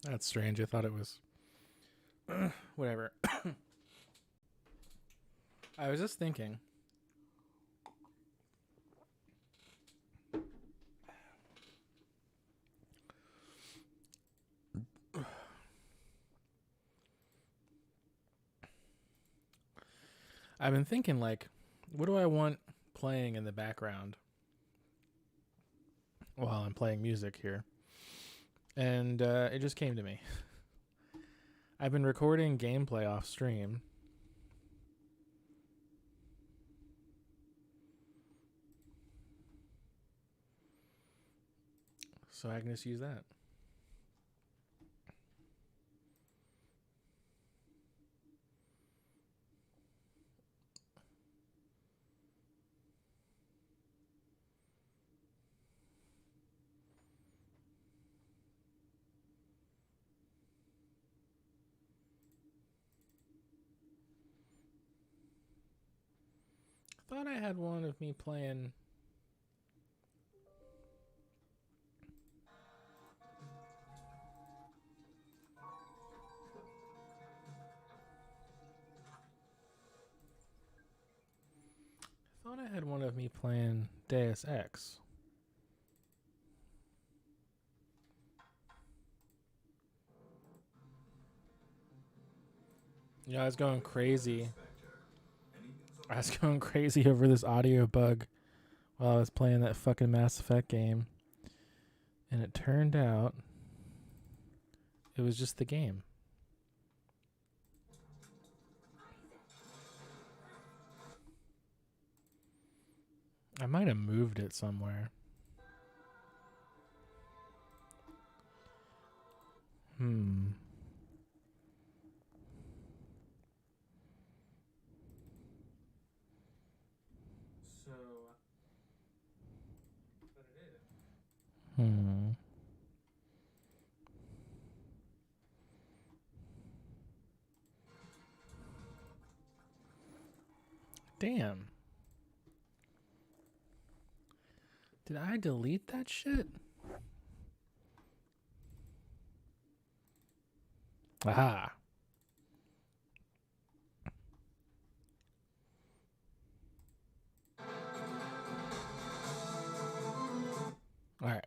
That's strange. I thought it was whatever. I was just thinking. I've been thinking, like, what do I want playing in the background while I'm playing music here? And it just came to me. I've been recording gameplay off stream. So I can just use that. Thought I had one of me playing. Thought I had one of me playing Deus Ex. Yeah, I was going crazy. I was going crazy over this audio bug while I was playing that fucking Mass Effect game. And it turned out it was just the game. I might have moved it somewhere. So, but it is. Damn. Did I delete that shit? Aha. All right.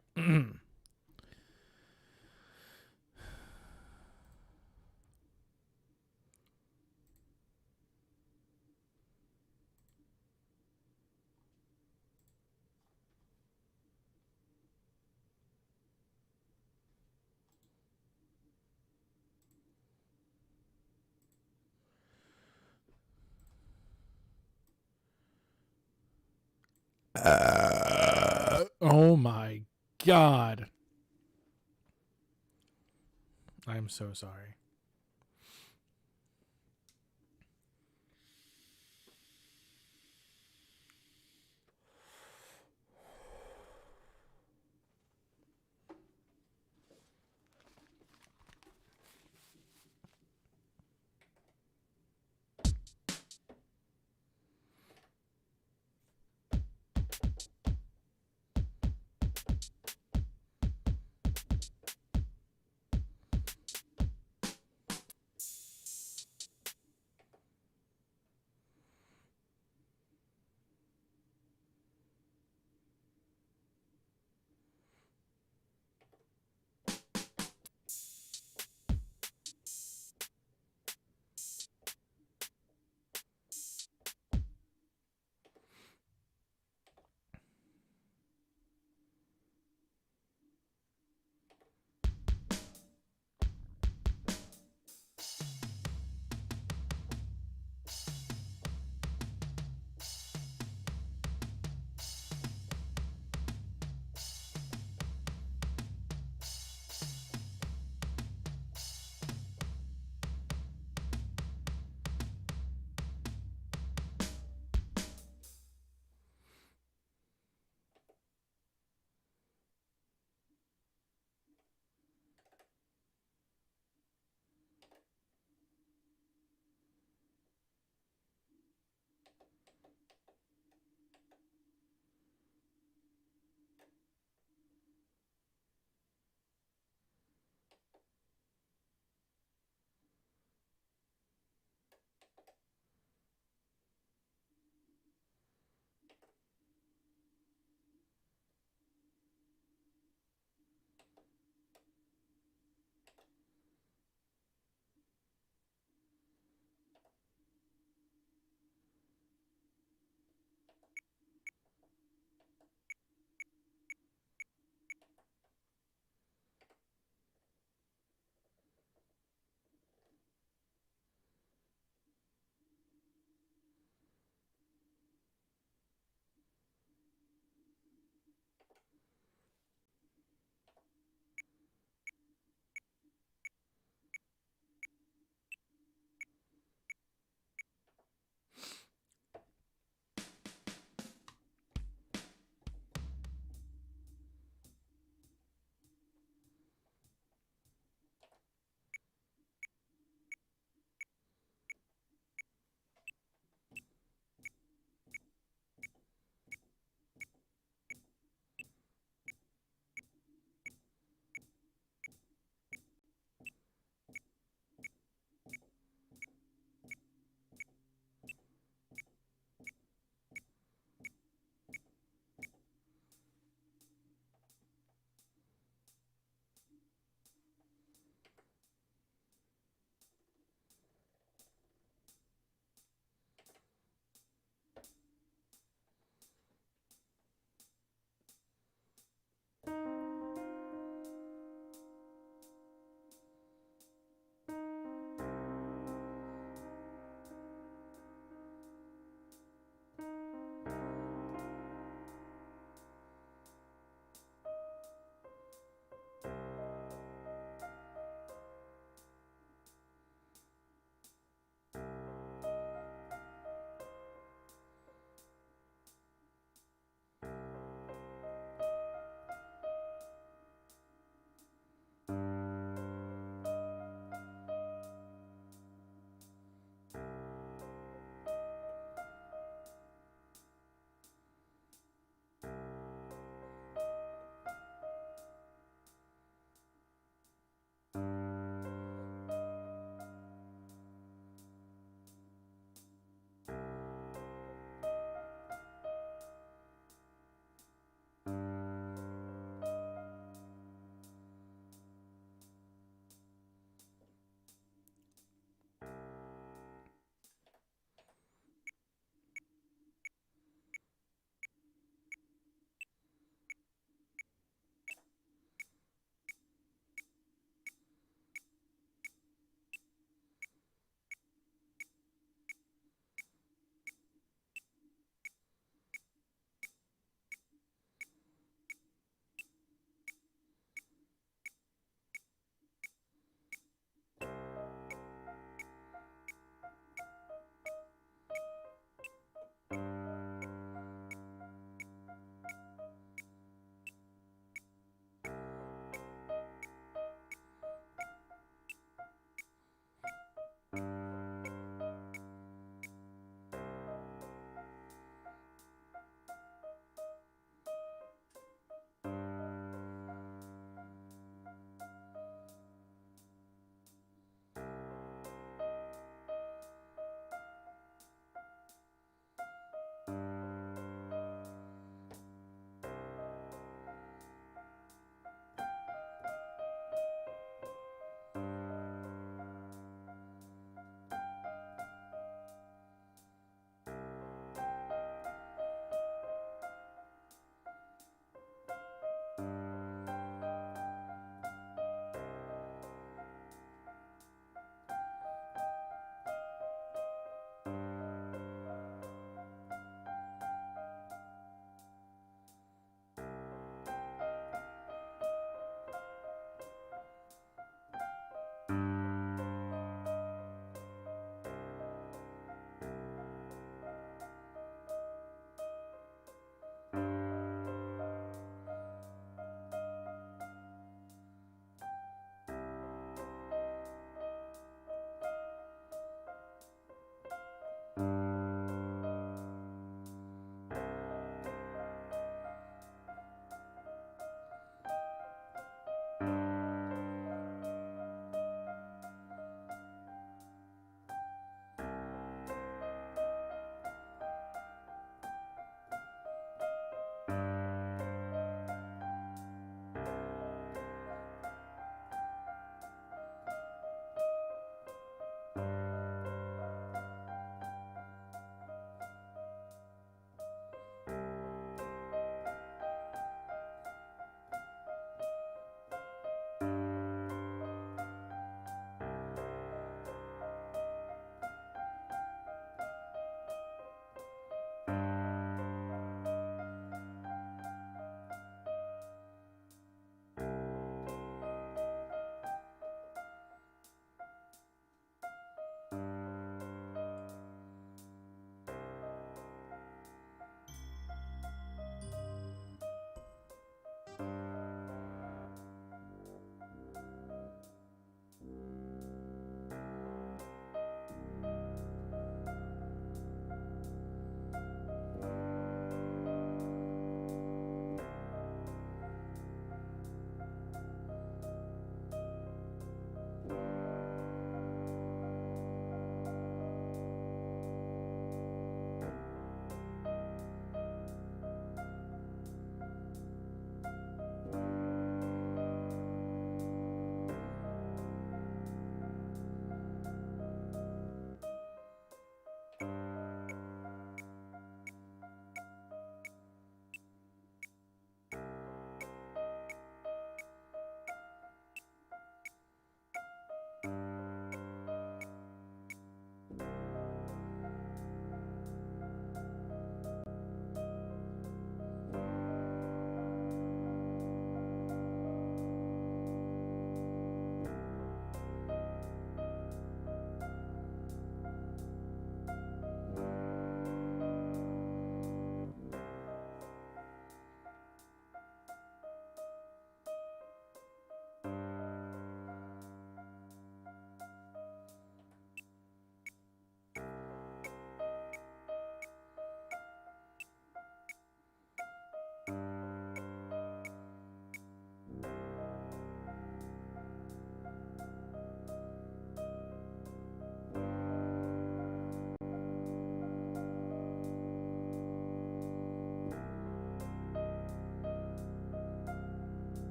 Oh my God. I'm so sorry.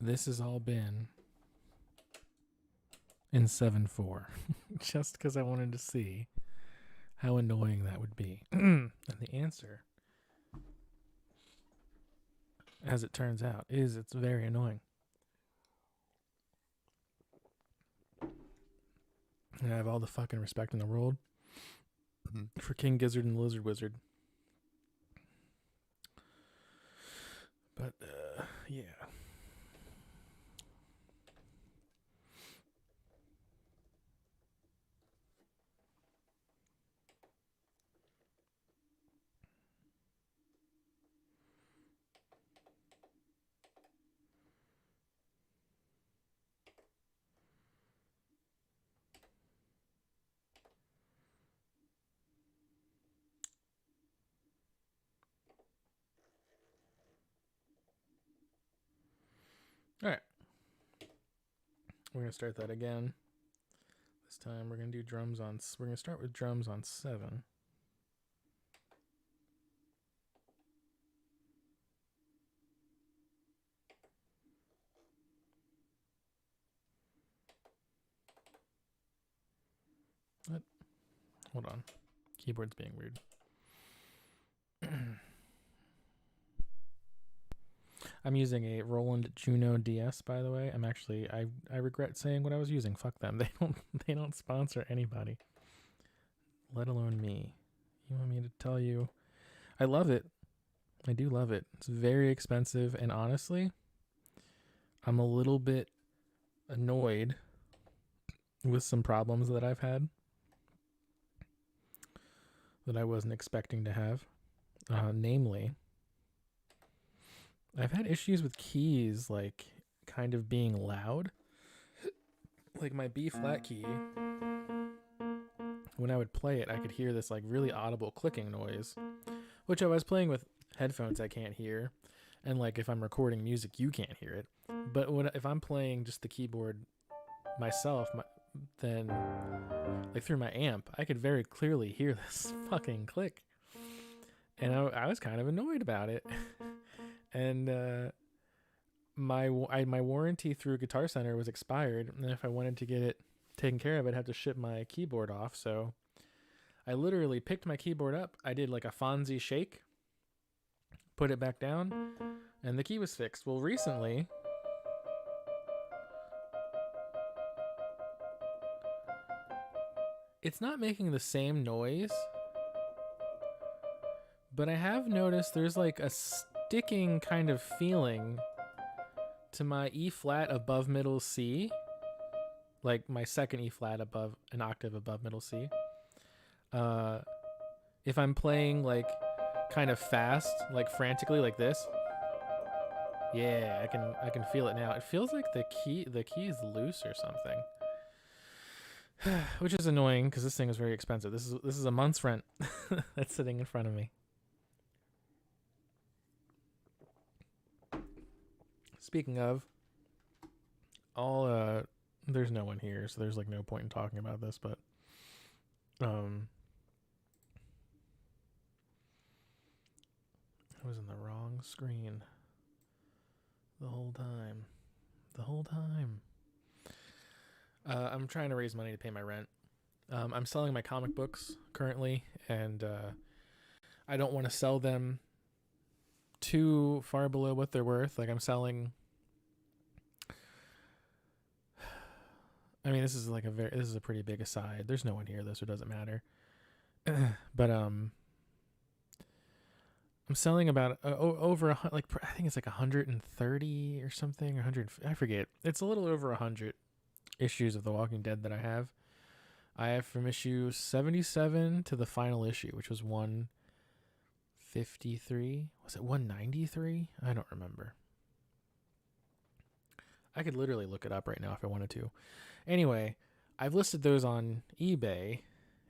this has all been in 7/4, just because I wanted to see how annoying that would be. And the answer, as it turns out, is it's very annoying. And I have all the fucking respect in the world for King Gizzard and the Lizard Wizard. But, yeah. All right. We're going to start that again. This time we're going to do drums on... We're going to start with drums on 7. What? Hold on. Keyboard's being weird. I'm using a Roland Juno DS, by the way. I regret saying what I was using. Fuck them. They don't sponsor anybody, let alone me. You want me to tell you? I love it. I do love it. It's very expensive, and honestly, I'm a little bit annoyed with some problems that I've had that I wasn't expecting to have. Namely, I've had issues with keys, like, kind of being loud. Like, my B flat key, when I would play it, I could hear this, like, really audible clicking noise, which I was playing with headphones I can't hear. And, like, if I'm recording music, you can't hear it. But if I'm playing just the keyboard myself, then, like, through my amp, I could very clearly hear this fucking click. And I was kind of annoyed about it. And my warranty through Guitar Center was expired, and if I wanted to get it taken care of, I'd have to ship my keyboard off. So I literally picked my keyboard up. I did like a Fonzie shake, put it back down, and the key was fixed. Well, recently, it's not making the same noise, but I have noticed there's like a sticking kind of feeling to my E flat above middle C, like my second E flat above an octave above middle C. If I'm playing like kind of fast, like frantically like this, yeah, I can feel it now. It feels like the key is loose or something, which is annoying because this thing is very expensive. This is a month's rent that's sitting in front of me. Speaking of, there's no one here, so there's like no point in talking about this, but I was in the wrong screen the whole time. I'm trying to raise money to pay my rent. I'm selling my comic books currently, and I don't want to sell them too far below what they're worth. Like, I'm selling, I mean, this is a pretty big aside. There's no one here, though, so it doesn't matter. But I'm selling about over I think it's like 130 or something, 100. I forget. It's a little over 100 issues of The Walking Dead that I have. I have from issue 77 to the final issue, which was 153. Was it 193? I don't remember. I could literally look it up right now if I wanted to. Anyway, I've listed those on eBay,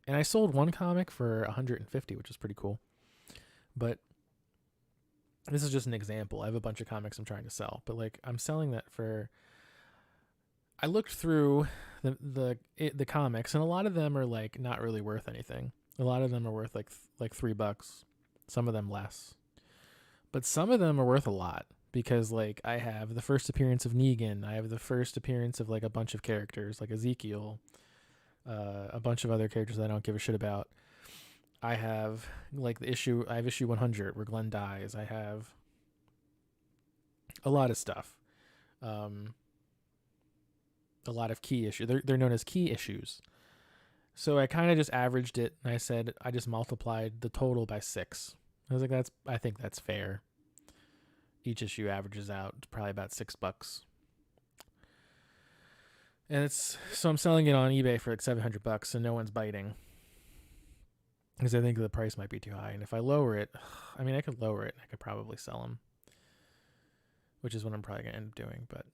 and I sold one comic for 150, which is pretty cool. But this is just an example. I have a bunch of comics I'm trying to sell, but like I'm selling that for. I looked through the comics, and a lot of them are like not really worth anything. A lot of them are worth like $3. Some of them less, but some of them are worth a lot. because like I have the first appearance of Negan, I have the first appearance of like a bunch of characters like Ezekiel, a bunch of other characters that I don't give a shit about. I have like I have issue 100 where Glenn dies. I have a lot of stuff. A lot of key issues. They're known as key issues. So I kind of just averaged it, and I said I just multiplied the total by 6. I was like, I think that's fair. Each issue averages out to probably about $6. And so I'm selling it on eBay for like $700, and no one's biting. Because I think the price might be too high. And if I lower it, I mean, I could lower it. I could probably sell them, which is what I'm probably going to end up doing. But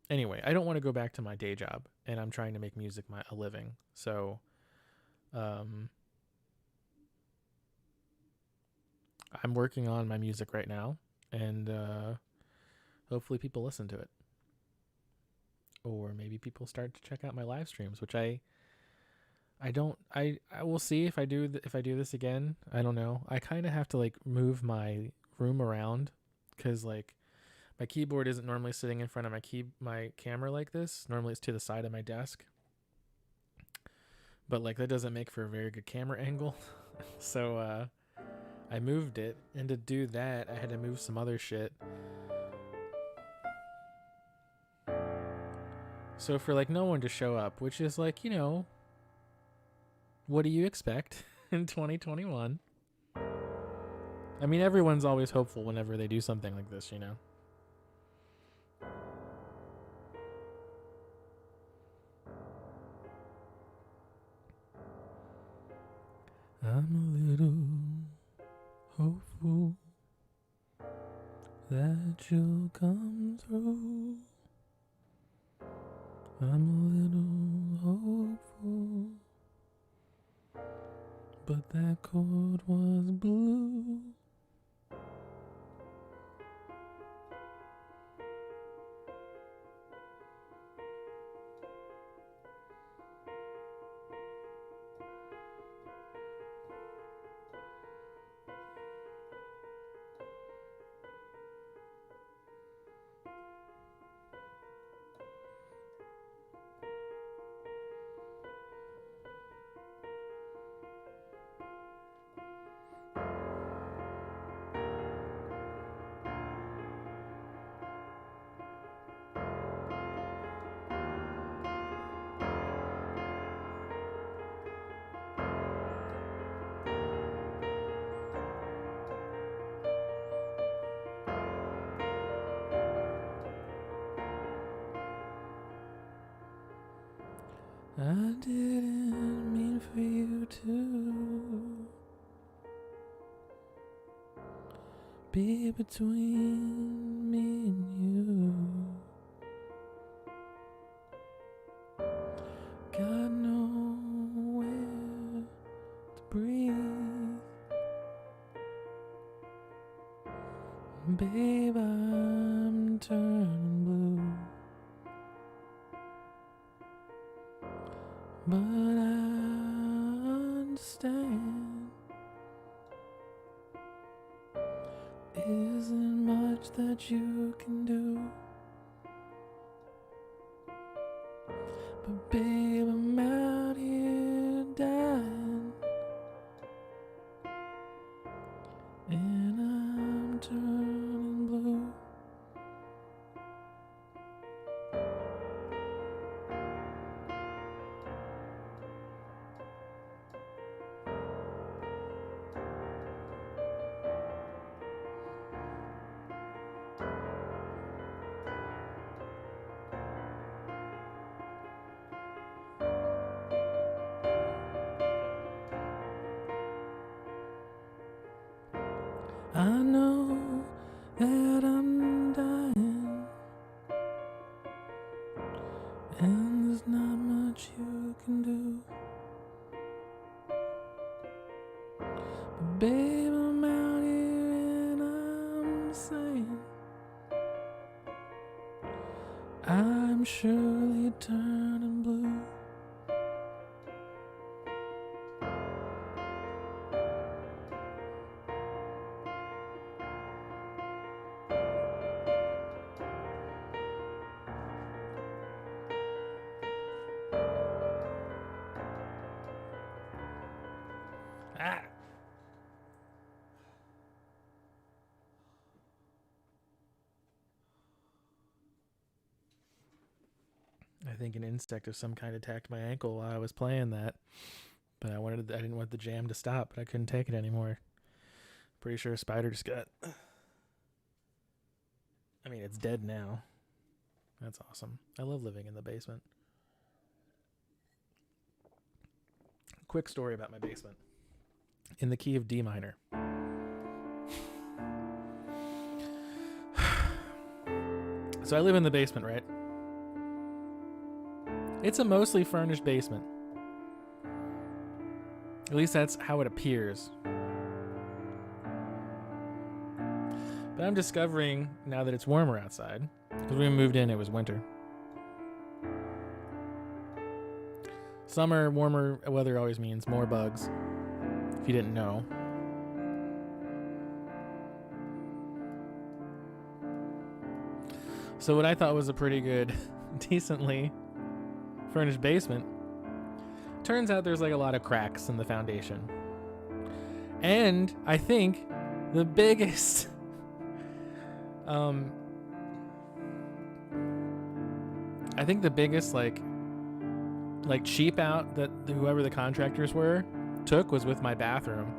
anyway, I don't want to go back to my day job, and I'm trying to make music a living. So I'm working on my music right now, and hopefully people listen to it. Or maybe people start to check out my live streams, which I will see if I do this again. I don't know. I kind of have to like move my room around because like my keyboard isn't normally sitting in front of my camera like this. Normally it's to the side of my desk. But like that doesn't make for a very good camera angle. So I moved it, and to do that I had to move some other shit. So for like no one to show up, which is like, you know, what do you expect in 2021? I mean, everyone's always hopeful whenever they do something like this, you know? I'm a little hopeful that you'll come through. I'm a little hopeful, but that chord was blue. I didn't mean for you to be between me and you. Got nowhere to breathe. Babe, I'm turning blue. But I understand isn't much that you can do. But babe, I'm out here dying, and I'm turning blue. I know that I'm dying, and there's not much you can do. But babe, I'm out here and I'm saying I'm surely turning blue. I think an insect of some kind attacked my ankle while I was playing that. But I didn't want the jam to stop, but I couldn't take it anymore. Pretty sure a spider just got... I mean, it's dead now. That's awesome. I love living in the basement. Quick story about my basement. In the key of D minor. So I live in the basement, right? It's a mostly furnished basement. At least that's how it appears. But I'm discovering now that it's warmer outside, because when we moved in, it was winter. Summer, warmer weather always means more bugs, if you didn't know. So what I thought was a pretty good, decently furnished basement, turns out there's like a lot of cracks in the foundation. And I think the biggest like cheap out that whoever the contractors were took was with my bathroom.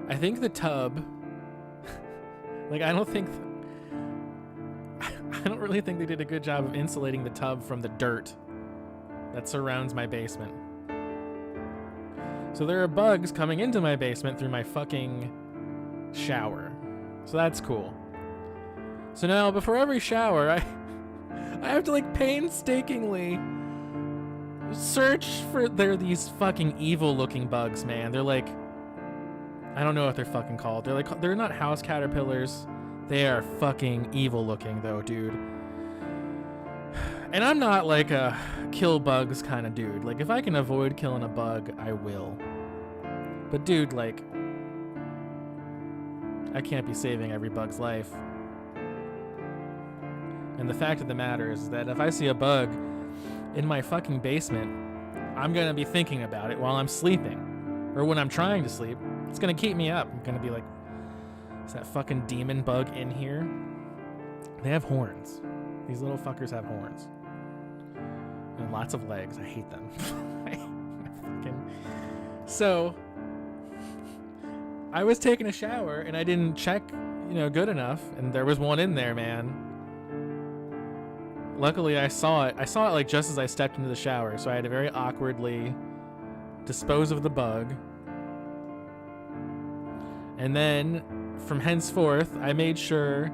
I think the tub like I don't really think they did a good job of insulating the tub from the dirt that surrounds my basement. So there are bugs coming into my basement through my fucking shower. So that's cool. So now before every shower, I have to like painstakingly search for these fucking evil looking bugs, man. They're like, I don't know what they're fucking called. They're not house caterpillars. They are fucking evil looking though, dude. And I'm not like a kill bugs kind of dude. Like if I can avoid killing a bug, I will. But dude, like I can't be saving every bug's life. And the fact of the matter is that if I see a bug in my fucking basement, I'm gonna be thinking about it while I'm sleeping. Or when I'm trying to sleep. It's gonna keep me up. I'm gonna be like, is that fucking demon bug in here? They have horns. These little fuckers have horns. And lots of legs. I hate them. So, I was taking a shower and I didn't check, good enough. And there was one in there, man. Luckily, I saw it. I saw it like just as I stepped into the shower. So I had to very awkwardly dispose of the bug. And then, from henceforth, I made sure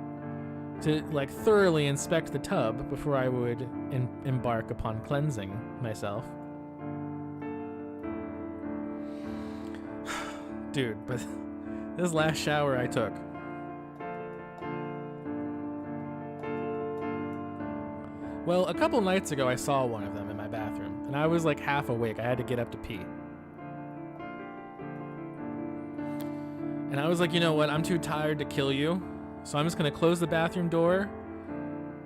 to like thoroughly inspect the tub before I would embark upon cleansing myself. Dude, but this last shower I took. Well, a couple nights ago I saw one of them in my bathroom, and I was like half awake. I had to get up to pee. And I was like, you know what? I'm too tired to kill you. So I'm just going to close the bathroom door.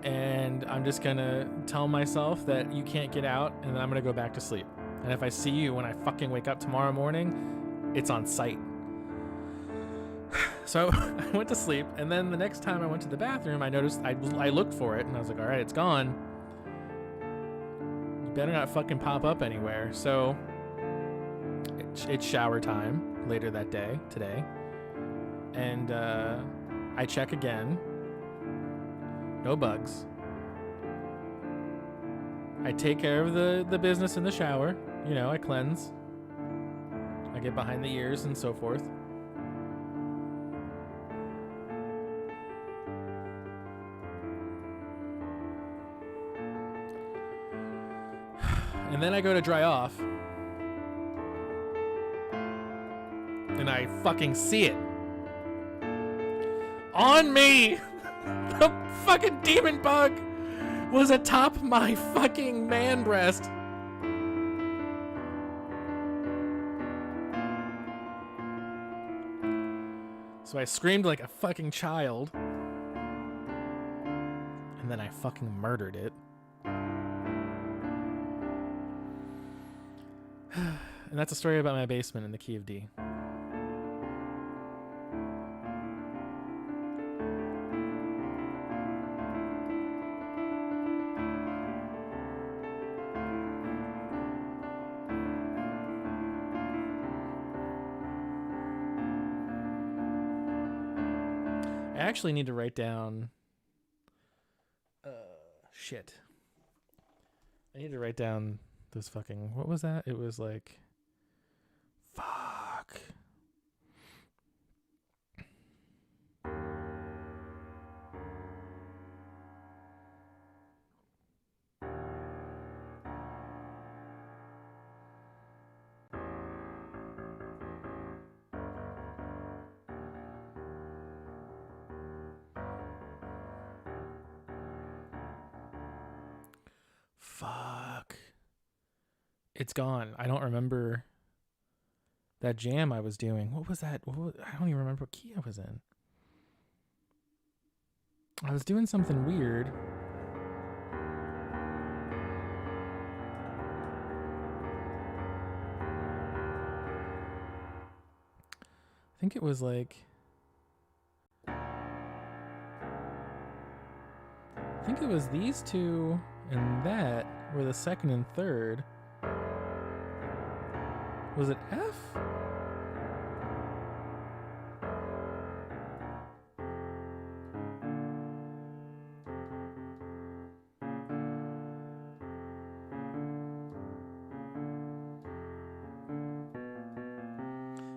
And I'm just going to tell myself that you can't get out. And then I'm going to go back to sleep. And if I see you when I fucking wake up tomorrow morning, it's on sight. So I went to sleep. And then the next time I went to the bathroom, I noticed, I looked for it. And I was like, all right, it's gone. You better not fucking pop up anywhere. So it's shower time later that day, today. And I check again. No bugs. I take care of the business in the shower. I cleanse. I get behind the ears and so forth. And then I go to dry off. And I fucking see it. On me! The fucking demon bug was atop my fucking man breast. So I screamed like a fucking child. And then I fucking murdered it. And that's a story about my basement in the key of D. I actually need to write down. Shit. I need to write down this fucking. What was that? It was like. Fuck. Fuck. It's gone. I don't remember that jam I was doing. What was that? I don't even remember what key I was in. I was doing something weird. I think it was like. I think it was these two and that were the second and third. Was it F?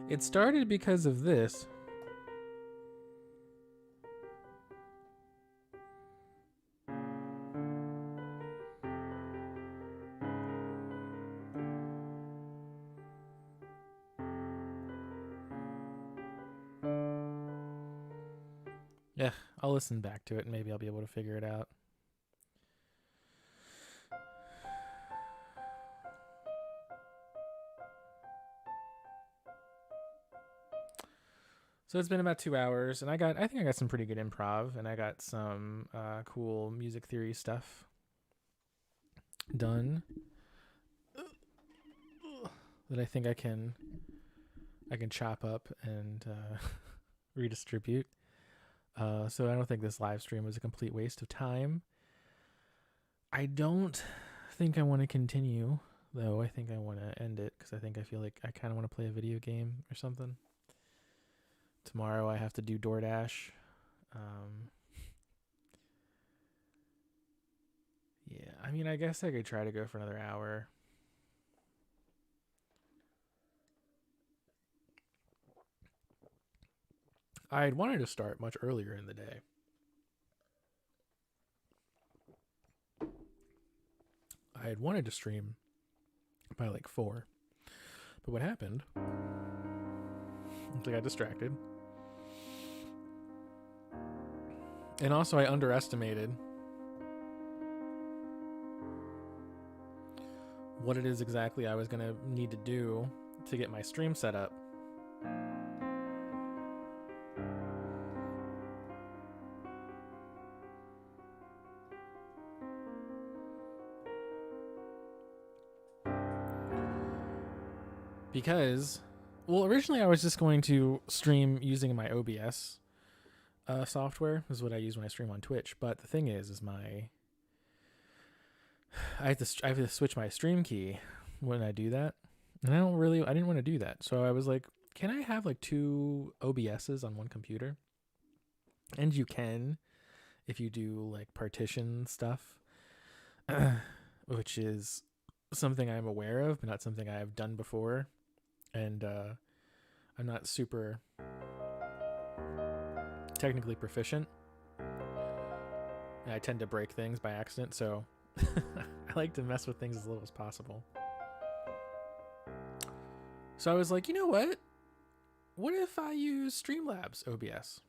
It started because of this. Yeah, I'll listen back to it and maybe I'll be able to figure it out. So it's been about 2 hours, and I think I got some pretty good improv, and I got some cool music theory stuff done that I think I can chop up and redistribute. So I don't think this live stream was a complete waste of time. I don't think I want to continue, though. I think I want to end it because I feel like I kind of want to play a video game or something. Tomorrow I have to do DoorDash. Yeah, I mean, I guess I could try to go for another hour. I had wanted to start much earlier in the day. I had wanted to stream by like 4. But what happened? I got distracted. And also I underestimated what it is exactly I was going to need to do to get my stream set up. Because, well, originally I was just going to stream using my OBS software. This is what I use when I stream on Twitch. But the thing is I have to switch my stream key when I do that. And I didn't want to do that. So I was like, can I have like 2 OBSs on one computer? And you can if you do like partition stuff, which is something I'm aware of, but not something I have done before. And I'm not super technically proficient. And I tend to break things by accident, so I like to mess with things as little as possible. So I was like, you know what? What if I use Streamlabs OBS?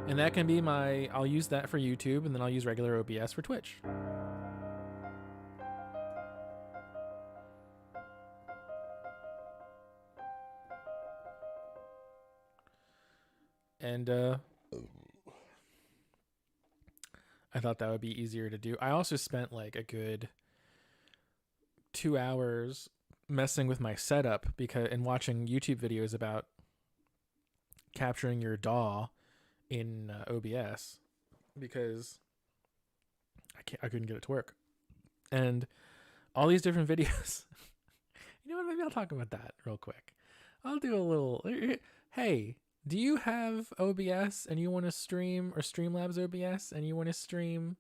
And that can be I'll use that for YouTube, and then I'll use regular OBS for Twitch. And I thought that would be easier to do. I also spent like a good 2 hours messing with my setup and watching YouTube videos about capturing your DAW in OBS because I couldn't get it to work. And all these different videos. You know what maybe I'll talk about that real quick. I'll do a little. Hey, do you have OBS and you want to stream, or Streamlabs OBS and you want to stream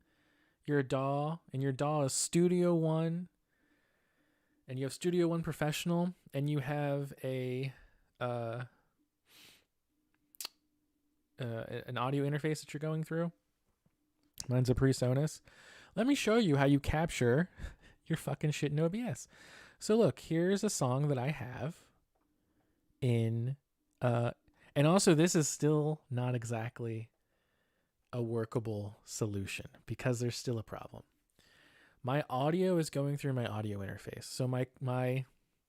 your DAW, and your DAW is Studio One, and you have Studio One Professional, and you have an audio interface that you're going through? Mine's a PreSonus. Let me show you how you capture your fucking shit in OBS. So look, here's a song that I have in, and also this is still not exactly a workable solution because there's still a problem. My audio is going through my audio interface. So my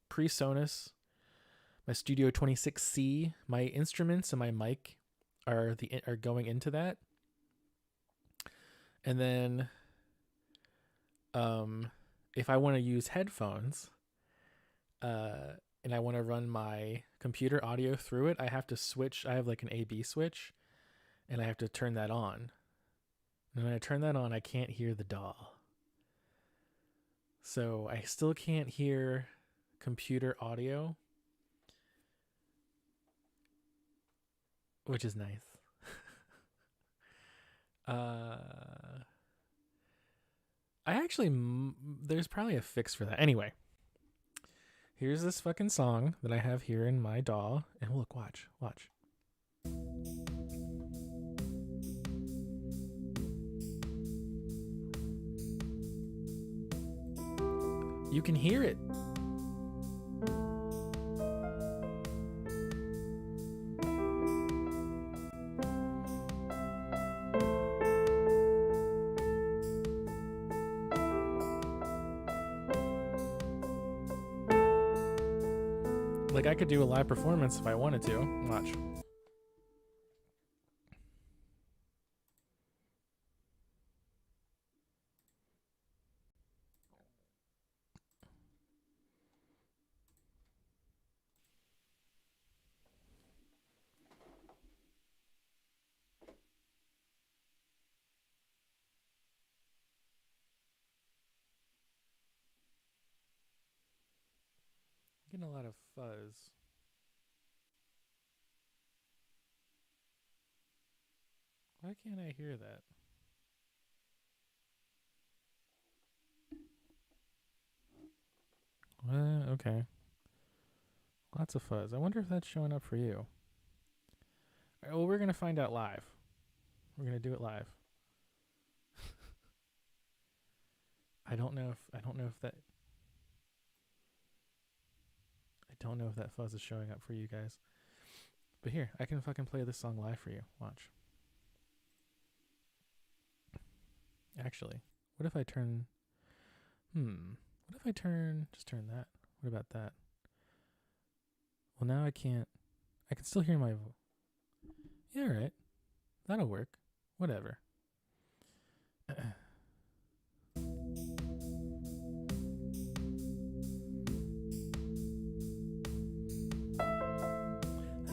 PreSonus, my Studio 26C, my instruments and my mic are going into that. And then if I want to use headphones and I want to run my computer audio through it, I have to switch. I have like an A/B switch, and I have to turn that on. And when I turn that on, I can't hear the DAW. So I still can't hear computer audio, which is nice. There's probably a fix for that. Anyway, here's this fucking song that I have here in my DAW. And look, watch. You can hear it. Like, I could do a live performance if I wanted to. Watch. Getting a lot of fuzz. Why can't I hear that? Okay. Lots of fuzz. I wonder if that's showing up for you. All right, well, we're going to find out live. We're going to do it live. I don't know if that fuzz is showing up for you guys. But here, I can fucking play this song live for you. Watch. Actually, what if I turn... just turn that? What about that? Well, now I can't... I can still hear my... Yeah, all right. That'll work. Whatever.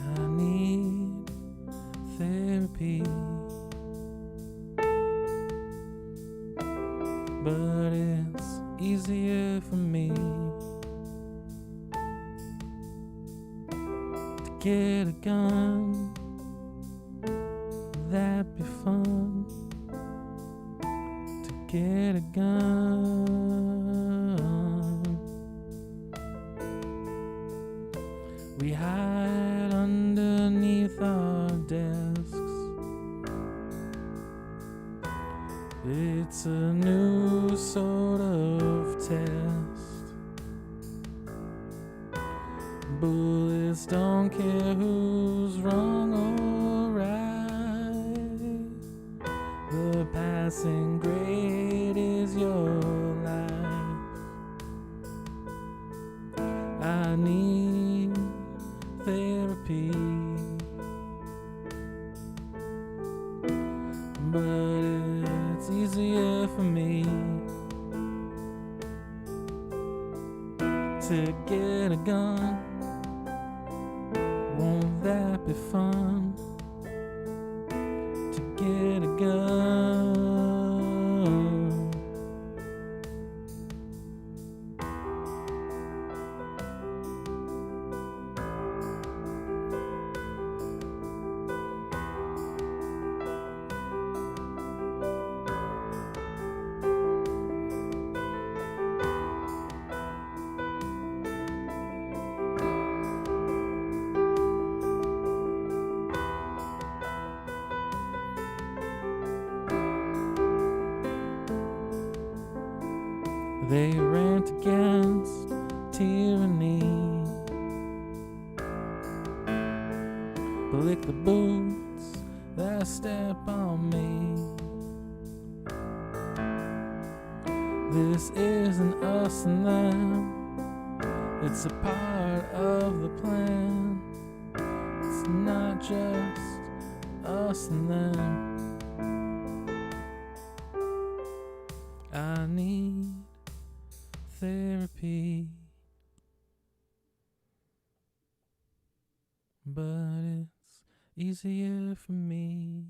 I need therapy, but it's easier for me to get a gun. That'd be fun, to get a gun. We hide underneath our desks. It's a new sort of test. Bullets don't care who's wrong or right. The passing grade is your life. I need therapy, but it's easier for me to get a gun. Won't that be fun? To get a gun. They rant against tyranny, but lick the boots that step on me. This isn't us and them, it's a part of the plan. It's not just us and them. I need therapy, but it's easier for me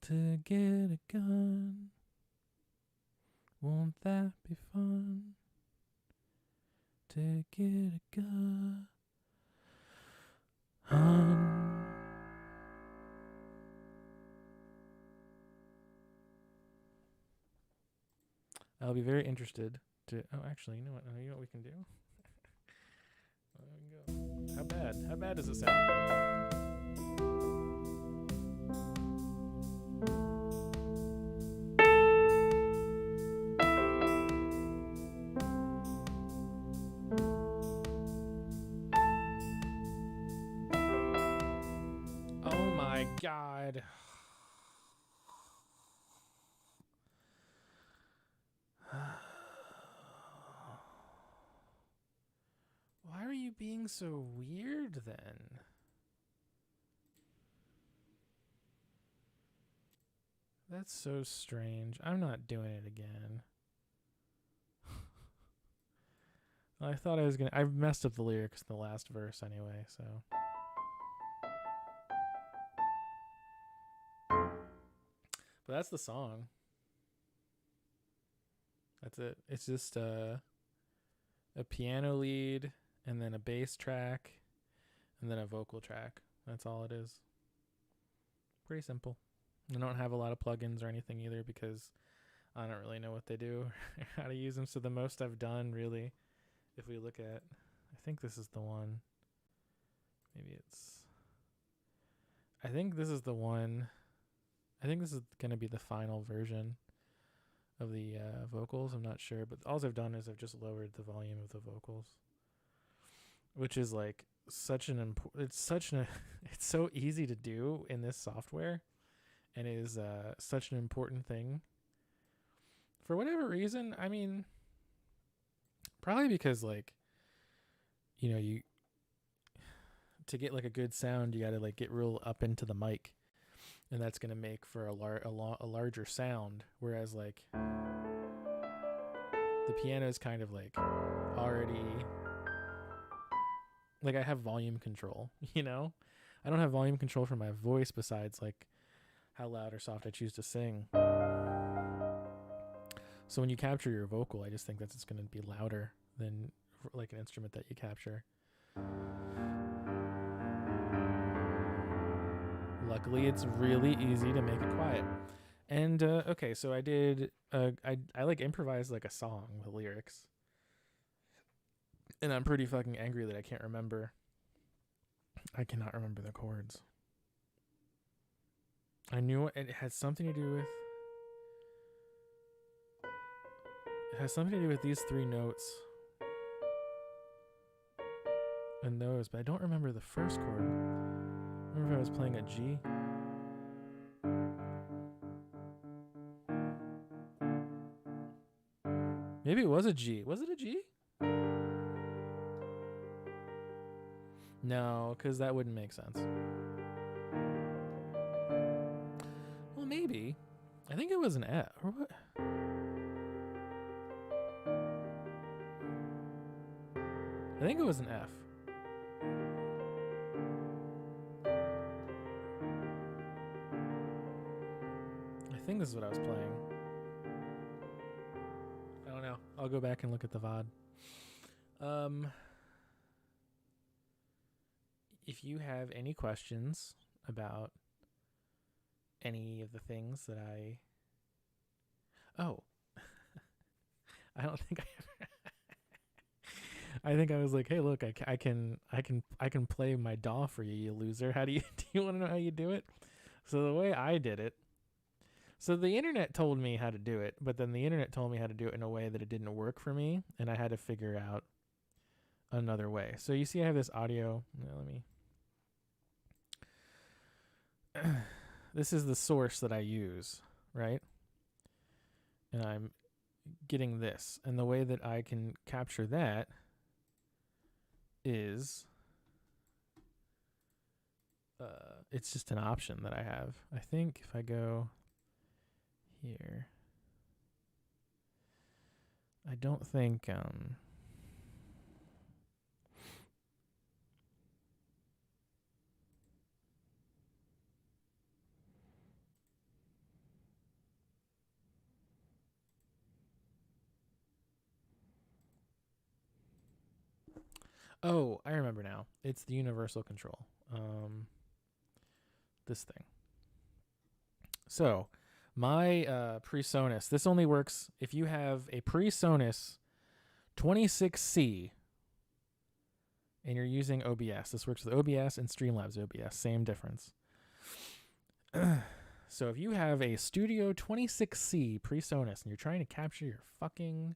to get a gun. Won't that be fun? To get a gun. I'll be very interested to. Oh, actually, you know what? You know what we can do? There we go. How bad? How bad does it sound? Oh my God. Why are you being so weird then? That's so strange. I'm not doing it again. I thought I was gonna. I messed up the lyrics in the last verse anyway, so. But that's the song. That's it. It's just a piano lead, and then a bass track, and then a vocal track. That's all it is. Pretty simple. I don't have a lot of plugins or anything either because I don't really know what they do or how to use them. So the most I've done, really, if we look at, I think this is the one. Maybe it's, I think this is the one. I think this is going to be the final version of the vocals. I'm not sure, but all I've done is I've just lowered the volume of the vocals, which is like such an it's so easy to do in this software, and is such an important thing for whatever reason. I mean, probably because, like, you know, you to get like a good sound, you got to like get real up into the mic, and that's going to make for a larger sound, whereas like the piano is kind of like already, like, I have volume control, you know? I don't have volume control for my voice besides like how loud or soft I choose to sing. So when you capture your vocal, I just think that it's going to be louder than like an instrument that you capture. Luckily, it's really easy to make it quiet. And okay, so I did I like improvised like a song with lyrics. And I'm pretty fucking angry that I can't remember. I cannot remember the chords. I knew it had something to do with. It has something to do with these three notes. And those, but I don't remember the first chord. I remember if I was playing a G. Maybe it was a G. Was it a G? No, because that wouldn't make sense. Well, maybe. I think it was an F. Or what? I think it was an F. I think this is what I was playing. I don't know. I'll go back and look at the VOD. If you have any questions about any of the things that I don't think I ever I think I was like, hey, look, I can play my DAW for you, you loser. How do you want to know how you do it? So the way I did it, So the internet told me how to do it, but then the internet told me how to do it in a way that it didn't work for me, and I had to figure out another way. So you see I have this audio. Let me... This is the source that I use, right? And I'm getting this. And the way that I can capture that is... it's just an option that I have. I think if I go here, I don't think oh, I remember now. It's the universal control. This thing. So my PreSonus, this only works if you have a PreSonus 26C and you're using OBS. This works with OBS and Streamlabs OBS, same difference. So if you have a Studio 26C PreSonus and you're trying to capture your fucking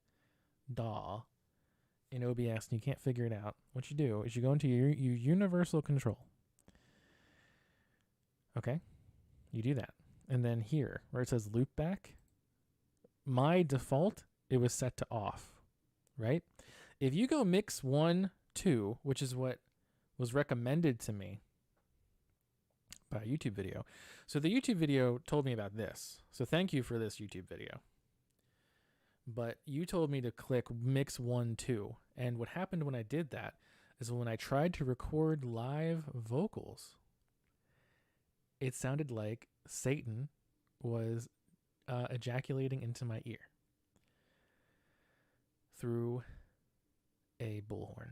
DAW in OBS and you can't figure it out, what you do is you go into your universal control. Okay, you do that. And then here, where it says loopback, my default, it was set to off, right? If you go mix 1, 2, which is what was recommended to me by a YouTube video. So the YouTube video told me about this. So thank you for this YouTube video. But you told me to click mix 1, 2. And what happened when I did that is when I tried to record live vocals, it sounded like Satan was ejaculating into my ear through a bullhorn.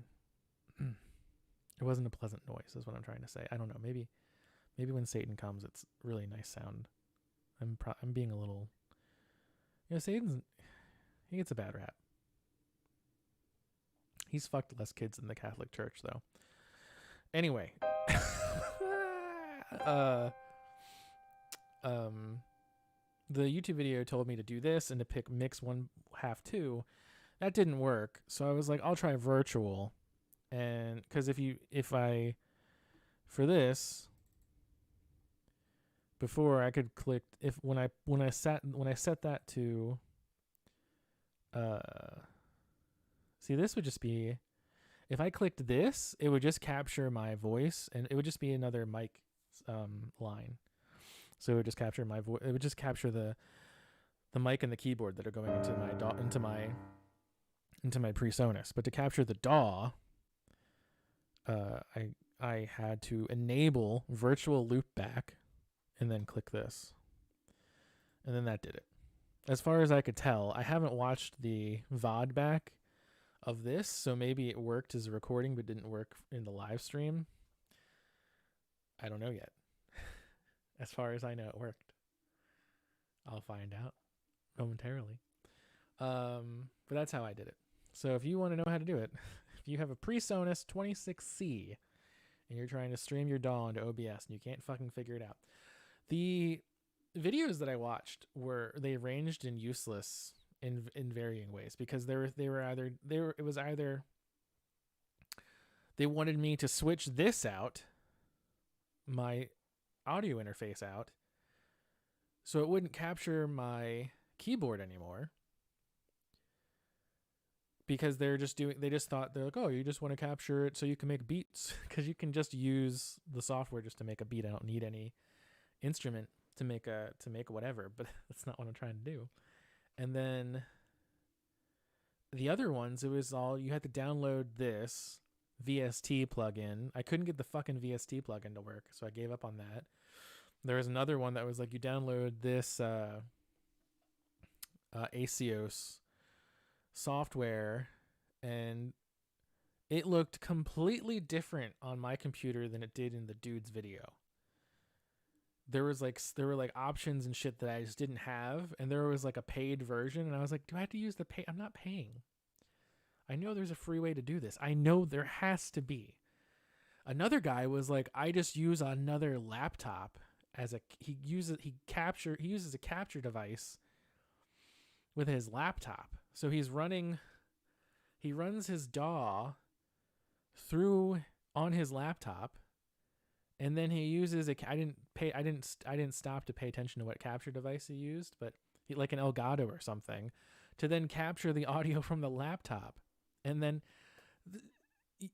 It wasn't a pleasant noise, is what I'm trying to say. I don't know. Maybe when Satan comes, it's really nice sound. I'm being a little... Satan's... He gets a bad rap. He's fucked less kids in the Catholic Church, though. Anyway... the YouTube video told me to do this and to pick mix 1, 1/2, 2. That didn't work, so I was like, I'll try virtual. And because for this, before I could click, when I set that to see, this would just be, if I clicked this, it would just capture my voice and it would just be another mic line. So it would just capture my voice. It would just capture the mic and the keyboard that are going into my PreSonus. But to capture the DAW, I had to enable virtual loopback and then click this. And then that did it. As far as I could tell, I haven't watched the VOD back of this, so maybe it worked as a recording but didn't work in the live stream. I don't know yet. As far as I know, it worked. I'll find out momentarily. But that's how I did it. So if you want to know how to do it, if you have a PreSonus 26C and you're trying to stream your DAW into OBS and you can't fucking figure it out, the videos that I watched they ranged in useless in varying ways, because they wanted me to switch this out, my audio interface out, so it wouldn't capture my keyboard anymore, because they just thought, they're like, oh, you just want to capture it so you can make beats, because you can just use the software just to make a beat. I don't need any instrument to make whatever, but that's not what I'm trying to do. And then the other ones, it was all, you had to download this VST plugin. I couldn't get the fucking VST plugin to work, so I gave up on that. There was another one that was like, you download this Acios software, and it looked completely different on my computer than it did in the dude's video. There were like options and shit that I just didn't have, and there was like a paid version, and I was like, do I have to use the pay? I'm not paying. I know there's a free way to do this. I know there has to be. Another guy was like, I just use another laptop he uses a capture device with his laptop. So he runs his DAW through on his laptop, and then he uses I didn't stop to pay attention to what capture device he used, but like an Elgato or something, to then capture the audio from the laptop. And then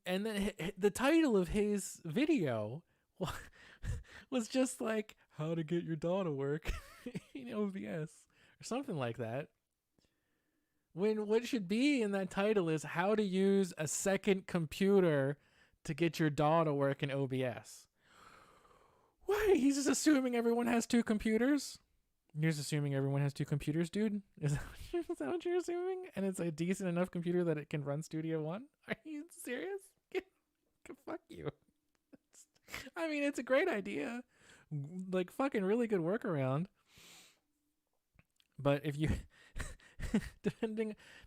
the title of his video was just like how to get your DAW to work in OBS or something like that. When what should be in that title is how to use a second computer to get your DAW to work in OBS. Why? He's just assuming everyone has two computers? You're just assuming everyone has two computers, dude? Is that what you're assuming? And it's a decent enough computer that it can run Studio One? Are you serious? Fuck you. I mean, it's a great idea. Like, fucking really good workaround. But if you...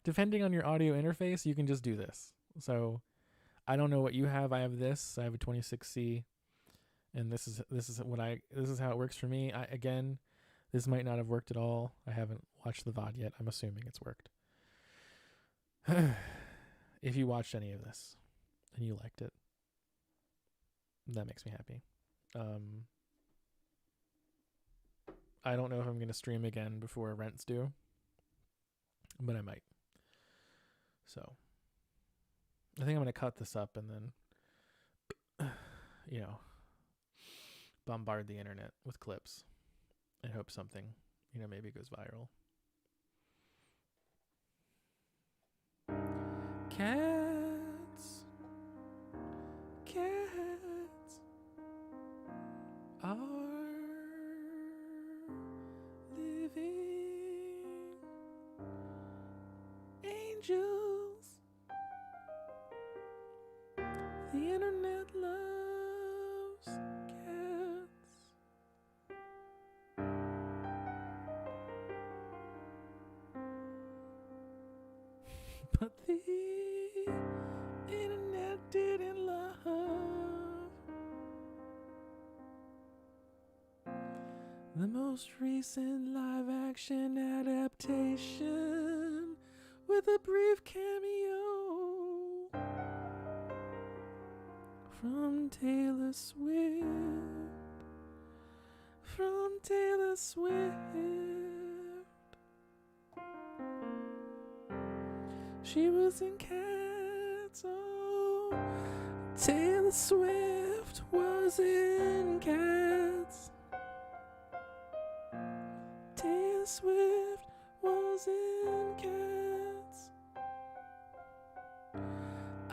depending on your audio interface, you can just do this. So I don't know what you have. I have this. I have a 26C, and this is how it works for me. Again, this might not have worked at all. I haven't watched the VOD yet. I'm assuming it's worked. If you watched any of this and you liked it, that makes me happy. I don't know if I'm going to stream again before rent's due, but I might. So I think I'm going to cut this up and then, bombard the internet with clips and hope something, maybe goes viral. Cats are living angels. The internet loves cats. But the internet didn't love the most recent live action adaptation with a brief cameo from Taylor Swift. She was in Cats. Oh, Taylor Swift was in Cats. Taylor Swift was in Cats.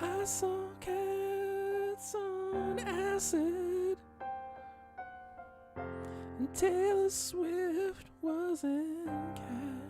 I saw Cats on acid. And Taylor Swift was in Cats.